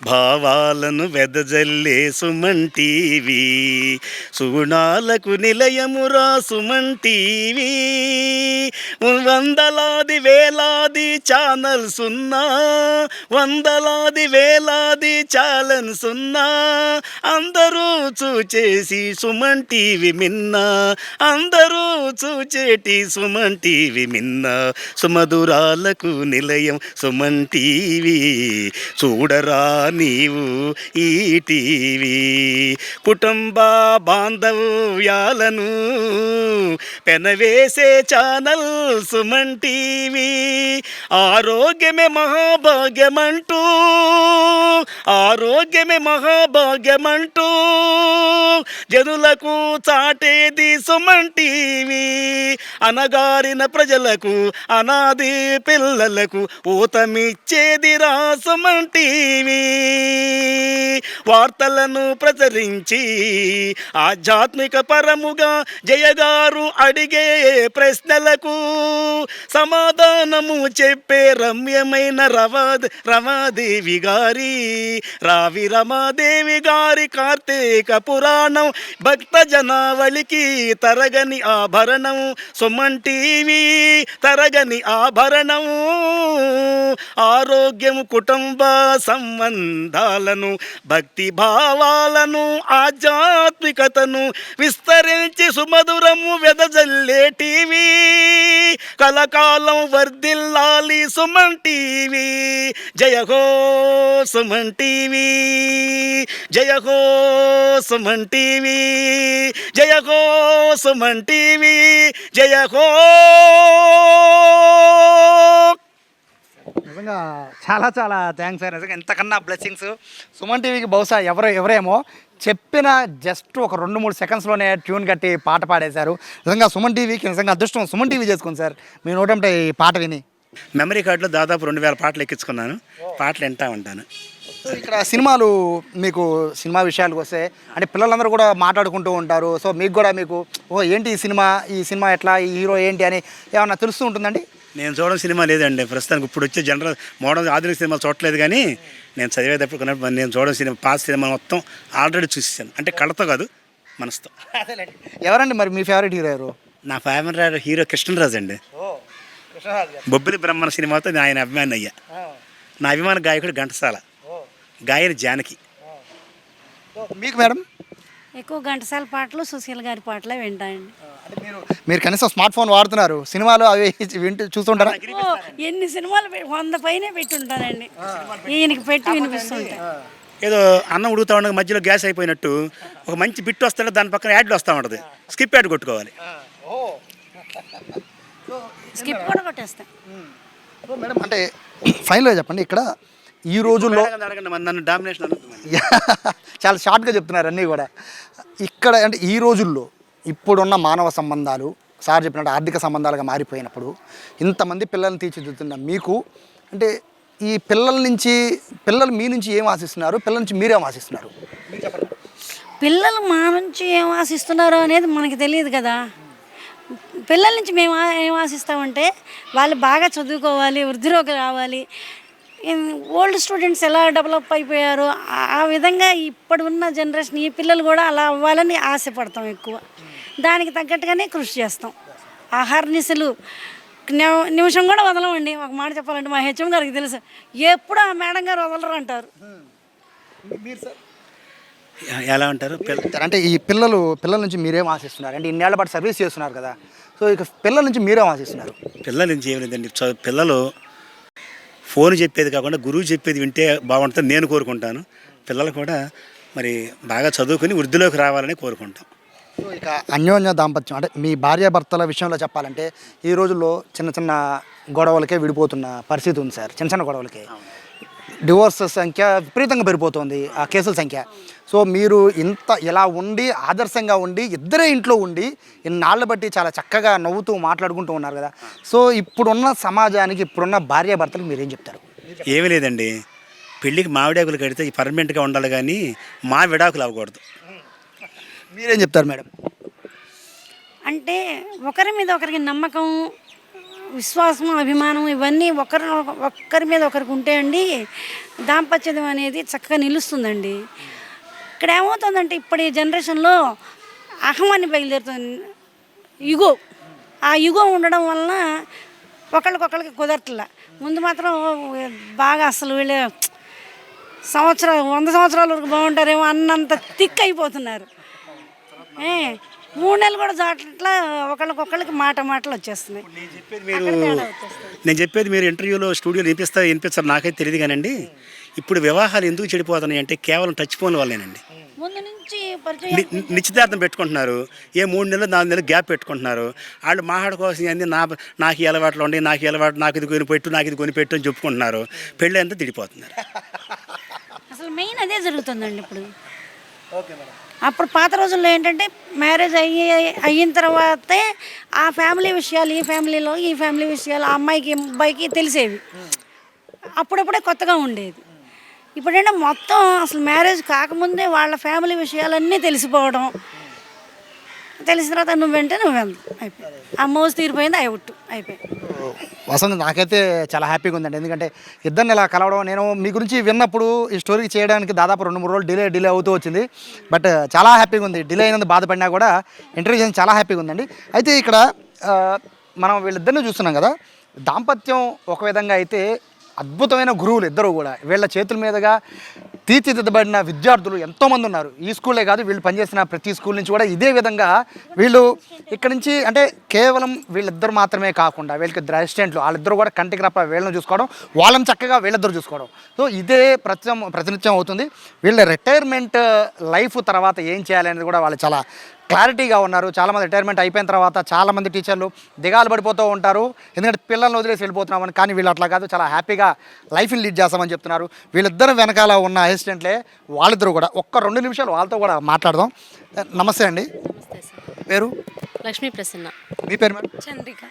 భావాలను వెదజల్లే సుమన్ టీవీ, సుగుణాలకు నిలయమురా సుమన్ టీవీ. వందలాది వేలాది ఛానల్స్ ఉన్నా, వందలాది వేలాది ఛానల్స్ ఉన్నా, అందరూ చూచేసి సుమన్ టీవీ మిన్నా, అందరూ చూచేటి సుమన్ టీవీ మిన్నా. సుమధురాలకు నిలయం సుమన్ టీవీ, చూడరా నీవు ఈ టీవీ. కుటుంబ బాంధవ్యాలను పెనవేసే ఛానల్ సుమన్ టీవీ. ఆరోగ్యమే మహాభాగ్యమంటూ, ఆరోగ్యమే మహాభాగ్యమంటూ జనులకు చాటేది సుమన్ టీవీ. అనగారిన ప్రజలకు, అనాది పిల్లలకు ఊతమిచ్చేదిరా సుమన్ టీవీ. వార్తలను ప్రచురించి ఆధ్యాత్మిక పరముగా జయగారు అడిగే ప్రశ్నలకు సమాధానము చెప్పే రమ్యమైన రమాదేవి గారి, రావి రమాదేవి గారి కార్తీక పురాణం భక్త జనావళికి తరగని ఆభరణం సుమన్ టీవీ, తరగని ఆభరణం. ఆరోగ్యం, కుటుంబ సంబంధాలను, భక్తి భావాలను, ఆధ్యాత్మికతను విస్తరించి సుమధురము వెదజల్లే టీవీ. కలకాలం వర్ధిల్లాలి సుమన్ టీవీ. జయ హో సుమన్ టీవీ, జయ హో సుమన్ టీవీ, జయ హో సుమన్ టీవీ, జయ హో. నిజంగా చాలా చాలా థ్యాంక్స్ సార్. నిజంగా ఎంతకన్నా బ్లెస్సింగ్స్ సుమన్ టీవీకి బహుశా ఎవరేమో చెప్పిన జస్ట్ ఒక 2-3 సెకండ్స్లోనే ట్యూన్ కట్టి పాట పాడేశారు. నిజంగా సుమన్ టీవీకి నిజంగా అదృష్టం సుమన్ టీవీ చేసుకుంది సార్. మీ నోటంటే ఈ పాట విని మెమరీ కార్డులో దాదాపు 2000 పాటలు ఎక్కించుకున్నాను. పాటలు వింటా ఉంటాను. సో ఇక్కడ సినిమాలు, మీకు సినిమా విషయాలకు వస్తే అంటే పిల్లలందరూ కూడా మాట్లాడుకుంటూ ఉంటారు. సో మీకు కూడా ఏంటి ఈ సినిమా ఎట్లా, ఈ హీరో ఏంటి అని ఏమన్నా తెలుస్తూ ఉంటుందండి? నేను చూడడం సినిమా లేదండి ప్రస్తుతానికి. ఇప్పుడు వచ్చే జనరల్ మోడర్న్ ఆధునిక సినిమాలు చూడలేదు. కానీ నేను చదివేటప్పుడు కొన్నప్పుడు నేను చూడడం సినిమా పాత సినిమా మొత్తం ఆల్రెడీ చూసేసాను. అంటే కళ్ళతో కాదు, మనసుతో. ఎవరండి మరి మీ ఫేవరెట్ హీరో ఎవరు? నా ఫేవరెట్ హీరో కృష్ణరాజు అండి. బొబ్బిలి బ్రహ్మణ సినిమాతో ఆయన అభిమాని అయ్యా. నా అభిమాన గాయకుడు ఘంటసాల, గాయని జానకి. మీకు మేడం? ఎక్కువ ఘంటసాల పాటలు, సుశీల్ గారి పాటలే వింటాయండి. మీరు కనీసం స్మార్ట్ ఫోన్ వాడుతున్నారు, సినిమాలు అవి చూస్తుంటారా? ఎన్ని సినిమాలు 100 పైనే పెట్టి ఉంటానండి. ఈయనకి పెట్టి వినిపిస్తుంటాయి. ఏదో అన్నం ఉడుకుతా ఉండగా మధ్యలో గ్యాస్ అయిపోయినట్టు ఒక మంచి బిట్టు వస్తుంటే దాని పక్కన యాడ్లు వస్తూ ఉంటుంది. స్కిప్ యాడ్ కొట్టుకోవాలి. స్కిప్ కూడా కొట్టేస్తాం. మేడం అంటే ఫైనల్గా చెప్పండి, ఇక్కడ ఈ రోజుల్లో నన్ను డామినేషన్ చాలా షార్ట్గా చెప్తున్నారు అన్నీ కూడా. ఇక్కడ అంటే ఈ రోజుల్లో ఇప్పుడున్న మానవ సంబంధాలు సార్ చెప్పినట్టు ఆర్థిక సంబంధాలుగా మారిపోయినప్పుడు ఇంతమంది పిల్లల్ని తీర్చిదిద్దుతున్న మీకు అంటే ఈ పిల్లలు మీ నుంచి ఏం ఆశిస్తున్నారు, పిల్లల నుంచి మీరేం ఆశిస్తున్నారు? పిల్లలు మా నుంచి ఏం ఆశిస్తున్నారో అనేది మనకి తెలియదు కదా. పిల్లల నుంచి మేము ఏం ఆశిస్తామంటే వాళ్ళు బాగా చదువుకోవాలి, వృద్ధిలోకి రావాలి. ఓల్డ్ స్టూడెంట్స్ ఎలా డెవలప్ అయిపోయారో ఆ విధంగా ఇప్పుడు ఉన్న జనరేషన్ ఈ పిల్లలు కూడా అలా అవ్వాలని ఆశపడతాం ఎక్కువ. దానికి తగ్గట్టుగానే కృషి చేస్తాం. ఆహారనిశలు నిమిషం కూడా వదలమండి. ఒక మాట చెప్పాలంటే మా హెచ్ఎం గారికి తెలుసు, ఎప్పుడు ఆ మేడం గారు వదలరు అంటారు. ఎలా అంటారు? అంటే ఈ పిల్లల నుంచి మీరేం ఆశిస్తున్నారు? అంటే ఇన్నేళ్ల పాటు సర్వీస్ చేస్తున్నారు కదా, సో ఇక పిల్లల నుంచి మీరేం ఆశిస్తున్నారు? పిల్లల నుంచి ఏం లేదండి, పిల్లలు ఫోన్ చెప్పేది కాకుండా గురువు చెప్పేది వింటే బాగుంటుందని నేను కోరుకుంటాను. పిల్లలు కూడా మరి బాగా చదువుకుని వృద్ధిలోకి రావాలని కోరుకుంటాం. సో ఇక అన్యోన్య దాంపత్యం అంటే మీ భార్యాభర్తల విషయంలో చెప్పాలంటే ఈ రోజుల్లో చిన్న చిన్న గొడవలకే విడిపోతున్న పరిస్థితి ఉంది సార్. చిన్న చిన్న గొడవలకే డివోర్స్ సంఖ్య విపరీతంగా పెరిగిపోతుంది, ఆ కేసుల సంఖ్య. సో మీరు ఇలా ఉండి ఆదర్శంగా ఉండి ఇద్దరే ఇంట్లో ఉండి ఇన్నాళ్ళ బట్టి చాలా చక్కగా నవ్వుతూ మాట్లాడుకుంటూ ఉన్నారు కదా, సో ఇప్పుడున్న సమాజానికి ఇప్పుడున్న భార్యాభర్తలకు మీరేం చెప్తారు? ఏమీ లేదండి, పెళ్ళికి మామిడాకులు కడితే పర్మనెంట్గా ఉండాలి కానీ మా విడాకులు అవ్వకూడదు. మీరేం చెప్తారు మేడం? అంటే ఒకరి మీద ఒకరికి నమ్మకం, విశ్వాసం, అభిమానం ఇవన్నీ ఒక్కరి మీద ఒకరికి ఉంటే అండి దాంపత్యం అనేది చక్కగా నిలుస్తుందండి. ఇక్కడ ఏమవుతుందంటే ఇప్పటి జనరేషన్లో అహమాన్ని బయలుదేరుతుంది, యుగో. ఆ యుగో ఉండడం వలన ఒకళ్ళకి కుదరట్లా. ముందు మాత్రం బాగా అసలు వీళ్ళే 100 సంవత్సరాల వరకు బాగుంటారేమో అన్నంత థిక్ అయిపోతున్నారు. 3 నెలలు కూడా జాట్లా ఒకళ్ళకి మాటలు వచ్చేస్తున్నాయి. నేను చెప్పేది మీరు ఇంటర్వ్యూలో స్టూడియోలో వినిపిస్తారు నాకైతే తెలియదు కానండి. ఇప్పుడు వివాహాలు ఎందుకు చెడిపోతున్నాయి అంటే కేవలం టచ్ ఫోన్ వల్లేనండి. ముందు నుంచి నిశ్చితార్థం పెట్టుకుంటున్నారు, 3 నెలలు 4 నెలలు గ్యాప్ పెట్టుకుంటున్నారు. వాళ్ళు మాట్లాడుకోవాల్సింది అన్నీ నాకు ఈ అలవాట్లు ఉండి, నాకు ఇది కొనిపెట్టు, నాకు ఇది కొనిపెట్టు అని చెప్పుకుంటున్నారు. పెళ్ళి అంతా తిడిపోతున్నారు. అసలు మెయిన్ అదే జరుగుతుందండి ఇప్పుడు. అప్పుడు పాత రోజుల్లో ఏంటంటే మ్యారేజ్ అయిన తర్వాతే ఆ ఫ్యామిలీ విషయాలు ఈ ఫ్యామిలీ విషయాలు ఆ అమ్మాయికి అబ్బాయికి తెలిసేవి. అప్పుడప్పుడే కొత్తగా ఉండేది. ఇప్పుడేంటే మొత్తం అసలు మ్యారేజ్ కాకముందే వాళ్ళ ఫ్యామిలీ విషయాలన్నీ తెలిసిపోవడం, తెలిసిన తర్వాత నువ్వెంత అయిపోయి ఆ మోజు తీరిపోయింది, అయిపోయి. వసంత్, నాకైతే చాలా హ్యాపీగా ఉందండి. ఎందుకంటే ఇద్దరిని ఇలా కలవడం, నేను మీ గురించి విన్నప్పుడు ఈ స్టోరీ చేయడానికి దాదాపు 2-3 రోజులు డిలే అవుతూ వచ్చింది. బట్ చాలా హ్యాపీగా ఉంది. డిలే అయినందుకు బాధపడినా కూడా ఇంటర్వ్యూ చేసి చాలా హ్యాపీగా ఉందండి. అయితే ఇక్కడ మనం వీళ్ళిద్దరిని చూస్తున్నాం కదా, దాంపత్యం ఒక విధంగా అయితే అద్భుతమైన గురువులు ఇద్దరు కూడా. వీళ్ళ చేతుల మీదుగా తీర్చిదిద్దబడిన విద్యార్థులు ఎంతోమంది ఉన్నారు. ఈ స్కూలే కాదు, వీళ్ళు పనిచేసిన ప్రతి స్కూల్ నుంచి కూడా ఇదే విధంగా వీళ్ళు ఇక్కడ నుంచి అంటే కేవలం వీళ్ళిద్దరు మాత్రమే కాకుండా వీళ్ళకి ఇద్దరు అసిస్టెంట్లు, వాళ్ళిద్దరు కూడా కంటికి రప్ప వీళ్ళని చూసుకోవడం, వాళ్ళని చక్కగా వీళ్ళిద్దరు చూసుకోవడం. సో ఇదే ప్రతినిత్యం అవుతుంది. వీళ్ళ రిటైర్మెంట్ లైఫ్ తర్వాత ఏం చేయాలి అనేది కూడా వాళ్ళు చాలా క్లారిటీగా ఉన్నారు. చాలామంది రిటైర్మెంట్ అయిపోయిన తర్వాత చాలామంది టీచర్లు దిగాలు పడిపోతూ ఉంటారు, ఎందుకంటే పిల్లల్ని వదిలేసి వెళ్ళిపోతున్నామని. కానీ వీళ్ళు అట్లా కాదు, చాలా హ్యాపీగా లైఫ్ని లీడ్ చేస్తామని చెప్తున్నారు. వీళ్ళిద్దరు వెనకాల ఉన్న అసిస్టెంట్లే వాళ్ళిద్దరు కూడా. 2 నిమిషాలు వాళ్ళతో కూడా మాట్లాడదాం. నమస్తే అండి. పేరు? లక్ష్మీ ప్రసన్న. మీ పేరు మేడం? చంద్రిక.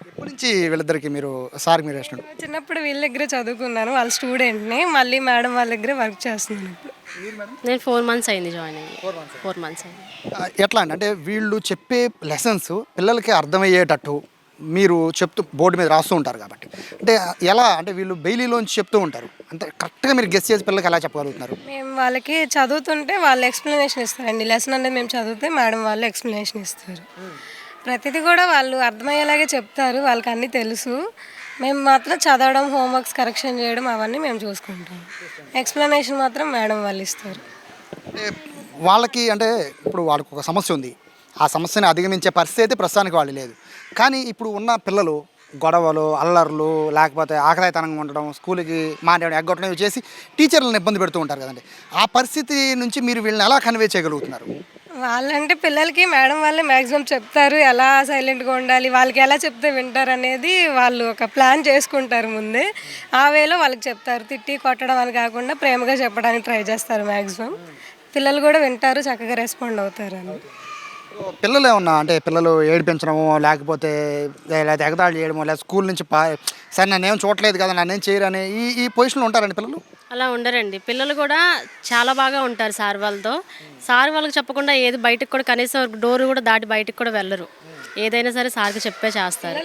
ఎప్పటి నుంచి వీళ్ళిద్దరికి మీరు అసిస్టెంట్? చిన్నప్పుడు వీళ్ళ దగ్గరే చదువుకున్నాను, వాళ్ళ స్టూడెంట్ని. మళ్ళీ మేడం వాళ్ళ దగ్గరే వర్క్ చేస్తున్నాను ఇప్పుడు. నేను 4 మంత్స్ అయింది జాయిన్ అయ్యి. 4 మంత్స్ అయింది. ఎట్లా అంటే వీళ్ళు చెప్పే లెసన్స్ పిల్లలకి అర్థమయ్యేటట్టు మీరు చెప్తూ బోర్డు మీద రాస్తూ ఉంటారు కాబట్టి, అంటే ఎలా అంటే వీళ్ళు బెయిలీలోంచి చెప్తూ ఉంటారు, అంటే కరెక్ట్గా మీరు గెస్ చేసి పిల్లలకి ఎలా చెప్పగలుగుతున్నారు? మేము వాళ్ళకి చదువుతుంటే వాళ్ళు ఎక్స్ప్లెనేషన్ ఇస్తారండి. లెసన్ అనేది మేము చదివితే మేడం వాళ్ళు ఎక్స్ప్లెనేషన్ ఇస్తారు. ప్రతిదీ కూడా వాళ్ళు అర్థమయ్యేలాగే చెప్తారు, వాళ్ళకి అన్నీ తెలుసు. మేము మాత్రం చదవడం, హోంవర్క్స్ కరెక్షన్ చేయడం అవన్నీ మేము చూసుకుంటాం. ఎక్స్ప్లెనేషన్ మాత్రం మేడం వాళ్ళు ఇస్తారు. వాళ్ళకి అంటే ఇప్పుడు వాళ్ళకి ఒక సమస్య ఉంది, ఆ సమస్యని అధిగమించే పరిస్థితి అయితే ప్రస్తుతానికి వాళ్ళు లేదు. కానీ ఇప్పుడు ఉన్న పిల్లలు గొడవలు, అల్లర్లు, లేకపోతే ఆకలితనంగా ఉండడం, స్కూల్కి మాట్లాడడం, ఎగ్గొట్టడం చేసి టీచర్లను ఇబ్బంది పెడుతూ ఉంటారు కదండి. ఆ పరిస్థితి నుంచి మీరు వీళ్ళని ఎలా కన్వే చేయగలుగుతున్నారు? వాళ్ళంటే పిల్లలకి మేడం వాళ్ళే మ్యాక్సిమం చెప్తారు, ఎలా సైలెంట్గా ఉండాలి, వాళ్ళకి ఎలా చెప్తే వింటారు అనేది వాళ్ళు ఒక ప్లాన్ చేసుకుంటారు ముందే. ఆ వేలో వాళ్ళకి చెప్తారు, తిట్టి కొట్టడం అని కాకుండా ప్రేమగా చెప్పడానికి ట్రై చేస్తారు మ్యాక్సిమం. పిల్లలు కూడా వింటారు, చక్కగా రెస్పాండ్ అవుతారు అని. పిల్లలు ఏమన్నా అంటే పిల్లలు ఏడిపించడము లేకపోతే ఎగతాళి చేయడము లేదా స్కూల్ నుంచి సరే నన్నేం చూడలేదు కదా నన్నేం చేయరని ఈ పొజిషన్లో ఉంటారండి పిల్లలు. అలా ఉండరండి. పిల్లలు కూడా చాలా బాగా ఉంటారు సార్ వాళ్ళతో. సార్ వాళ్ళకి చెప్పకుండా ఏది బయటకు కూడా కనీసం డోర్ కూడా దాటి బయటకు కూడా వెళ్ళరు. ఏదైనా సరే సార్కి చెప్పే చేస్తారు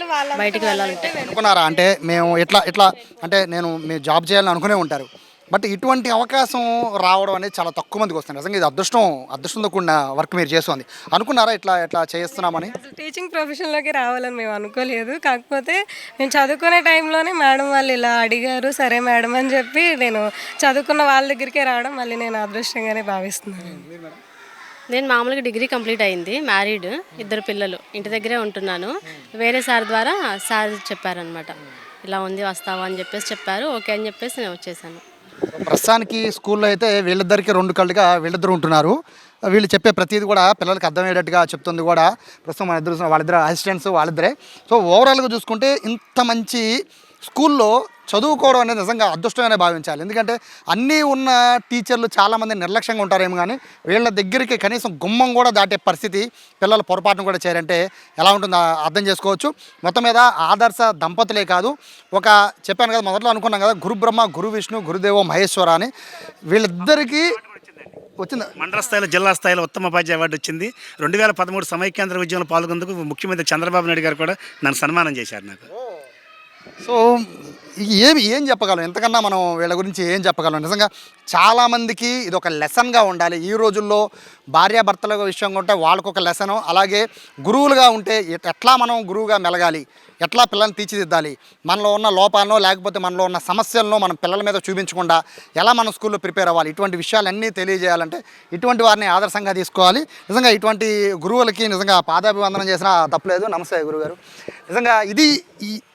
బయటికి వెళ్ళాలంటే. అనుకున్నారా అంటే మేము ఇట్లా అంటే నేను మీరు జాబ్ చేయాలని అనుకునే ఉంటారు, బట్ ఇటువంటి అవకాశం రావడం అనేది చాలా తక్కువ మందికి వస్తుంది. నిజంగా ఇది అదృష్టంతో కూడిన వర్క్ మీరు చేస్తుంది. అనుకున్నారా ఇట్లా చేస్తున్నామని? అసలు టీచింగ్ ప్రొఫెషన్లోకి రావాలని మేము అనుకోలేదు. కాకపోతే మేము చదువుకునే టైంలోనే మేడం వాళ్ళు ఇలా అడిగారు, సరే మేడం అని చెప్పి నేను చదువుకున్న వాళ్ళ దగ్గరికే రావడం మళ్ళీ నేను అదృష్టంగానే భావిస్తున్నాను. నేను మామూలుగా డిగ్రీ కంప్లీట్ అయింది, మ్యారీడ్, 2 పిల్లలు, ఇంటి దగ్గరే ఉంటున్నాను. వేరే సార్ ద్వారా సార్ చెప్పారనమాట, ఇలా ఉంది వస్తావా అని చెప్పేసి చెప్పారు. ఓకే అని చెప్పేసి నేను వచ్చేసాను. ప్రస్తుతానికి స్కూల్లో అయితే వీళ్ళిద్దరికి 2 కళ్ళుగా వీళ్ళిద్దరు ఉంటున్నారు. వీళ్ళు చెప్పే ప్రతిదీ కూడా పిల్లలకి అర్థమయ్యేటట్టుగా చెప్తుంది కూడా ప్రస్తుతం వాళ్ళిద్దరు అసిస్టెంట్స్ వాళ్ళిద్దరే. సో ఓవరాల్గా చూసుకుంటే ఇంత మంచి స్కూల్లో చదువుకోవడం అనేది నిజంగా అదృష్టంగానే భావించాలి. ఎందుకంటే అన్నీ ఉన్న టీచర్లు చాలామంది నిర్లక్ష్యంగా ఉంటారేమో, కానీ వీళ్ళ దగ్గరికి కనీసం గుమ్మం కూడా దాటే పరిస్థితి పిల్లలు పొరపాటును కూడా చేయాలంటే ఎలా ఉంటుందో అర్థం చేసుకోవచ్చు. మొత్తం మీద ఆదర్శ దంపతులే కాదు, చెప్పాను కదా మొదట్లో అనుకున్నాం కదా, గురు బ్రహ్మ గురు విష్ణు గురుదేవో మహేశ్వర అని వీళ్ళిద్దరికీ వచ్చింది. మండల స్థాయిలో జిల్లా స్థాయిలో ఉత్తమ ఉపాధ్యాయ అవార్డు వచ్చింది. 2013 సమైక్యాంధ్ర ఉద్యమంలో పాల్గొన్నందుకు ముఖ్యమంత్రి చంద్రబాబు నాయుడు గారు కూడా నన్ను సన్మానం చేశారు నాకు. సో ఏం చెప్పగలం, ఎంతకన్నా మనం వీళ్ళ గురించి ఏం చెప్పగలం? నిజంగా చాలామందికి ఇది ఒక లెసన్గా ఉండాలి. ఈ రోజుల్లో భార్యాభర్తల విషయంగా ఉంటే వాళ్ళకు ఒక లెసను, అలాగే గురువులుగా ఉంటే ఎట్లా మనం గురువుగా మెలగాలి, ఎట్లా పిల్లల్ని తీర్చిదిద్దాలి, మనలో ఉన్న లోపాలను లేకపోతే మనలో ఉన్న సమస్యలను మనం పిల్లల మీద చూపించకుండా ఎలా మనం స్కూల్లో ప్రిపేర్ అవ్వాలి, ఇటువంటి విషయాలన్నీ తెలియజేయాలంటే ఇటువంటి వారిని ఆదర్శంగా తీసుకోవాలి. నిజంగా ఇటువంటి గురువులకి నిజంగా పాదాభివందనం చేసినా తప్పలేదు. నమస్తే గురుగారు. నిజంగా ఇది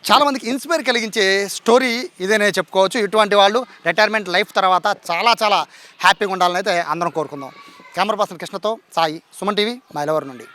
చాలామందికి ఇన్స్పైర్ కలిగించే స్టోరీ ఇదేనే చెప్పుకోవచ్చు. ఇటువంటి వాళ్ళు రిటైర్మెంట్ లైఫ్ తర్వాత చాలా హ్యాపీగా ఉండాలని అయితే అందరం కోరుకుందాం. కెమెరా పర్సన్ కృష్ణతో సాయి, సుమన్ టీవీ, మైలవరం నుండి.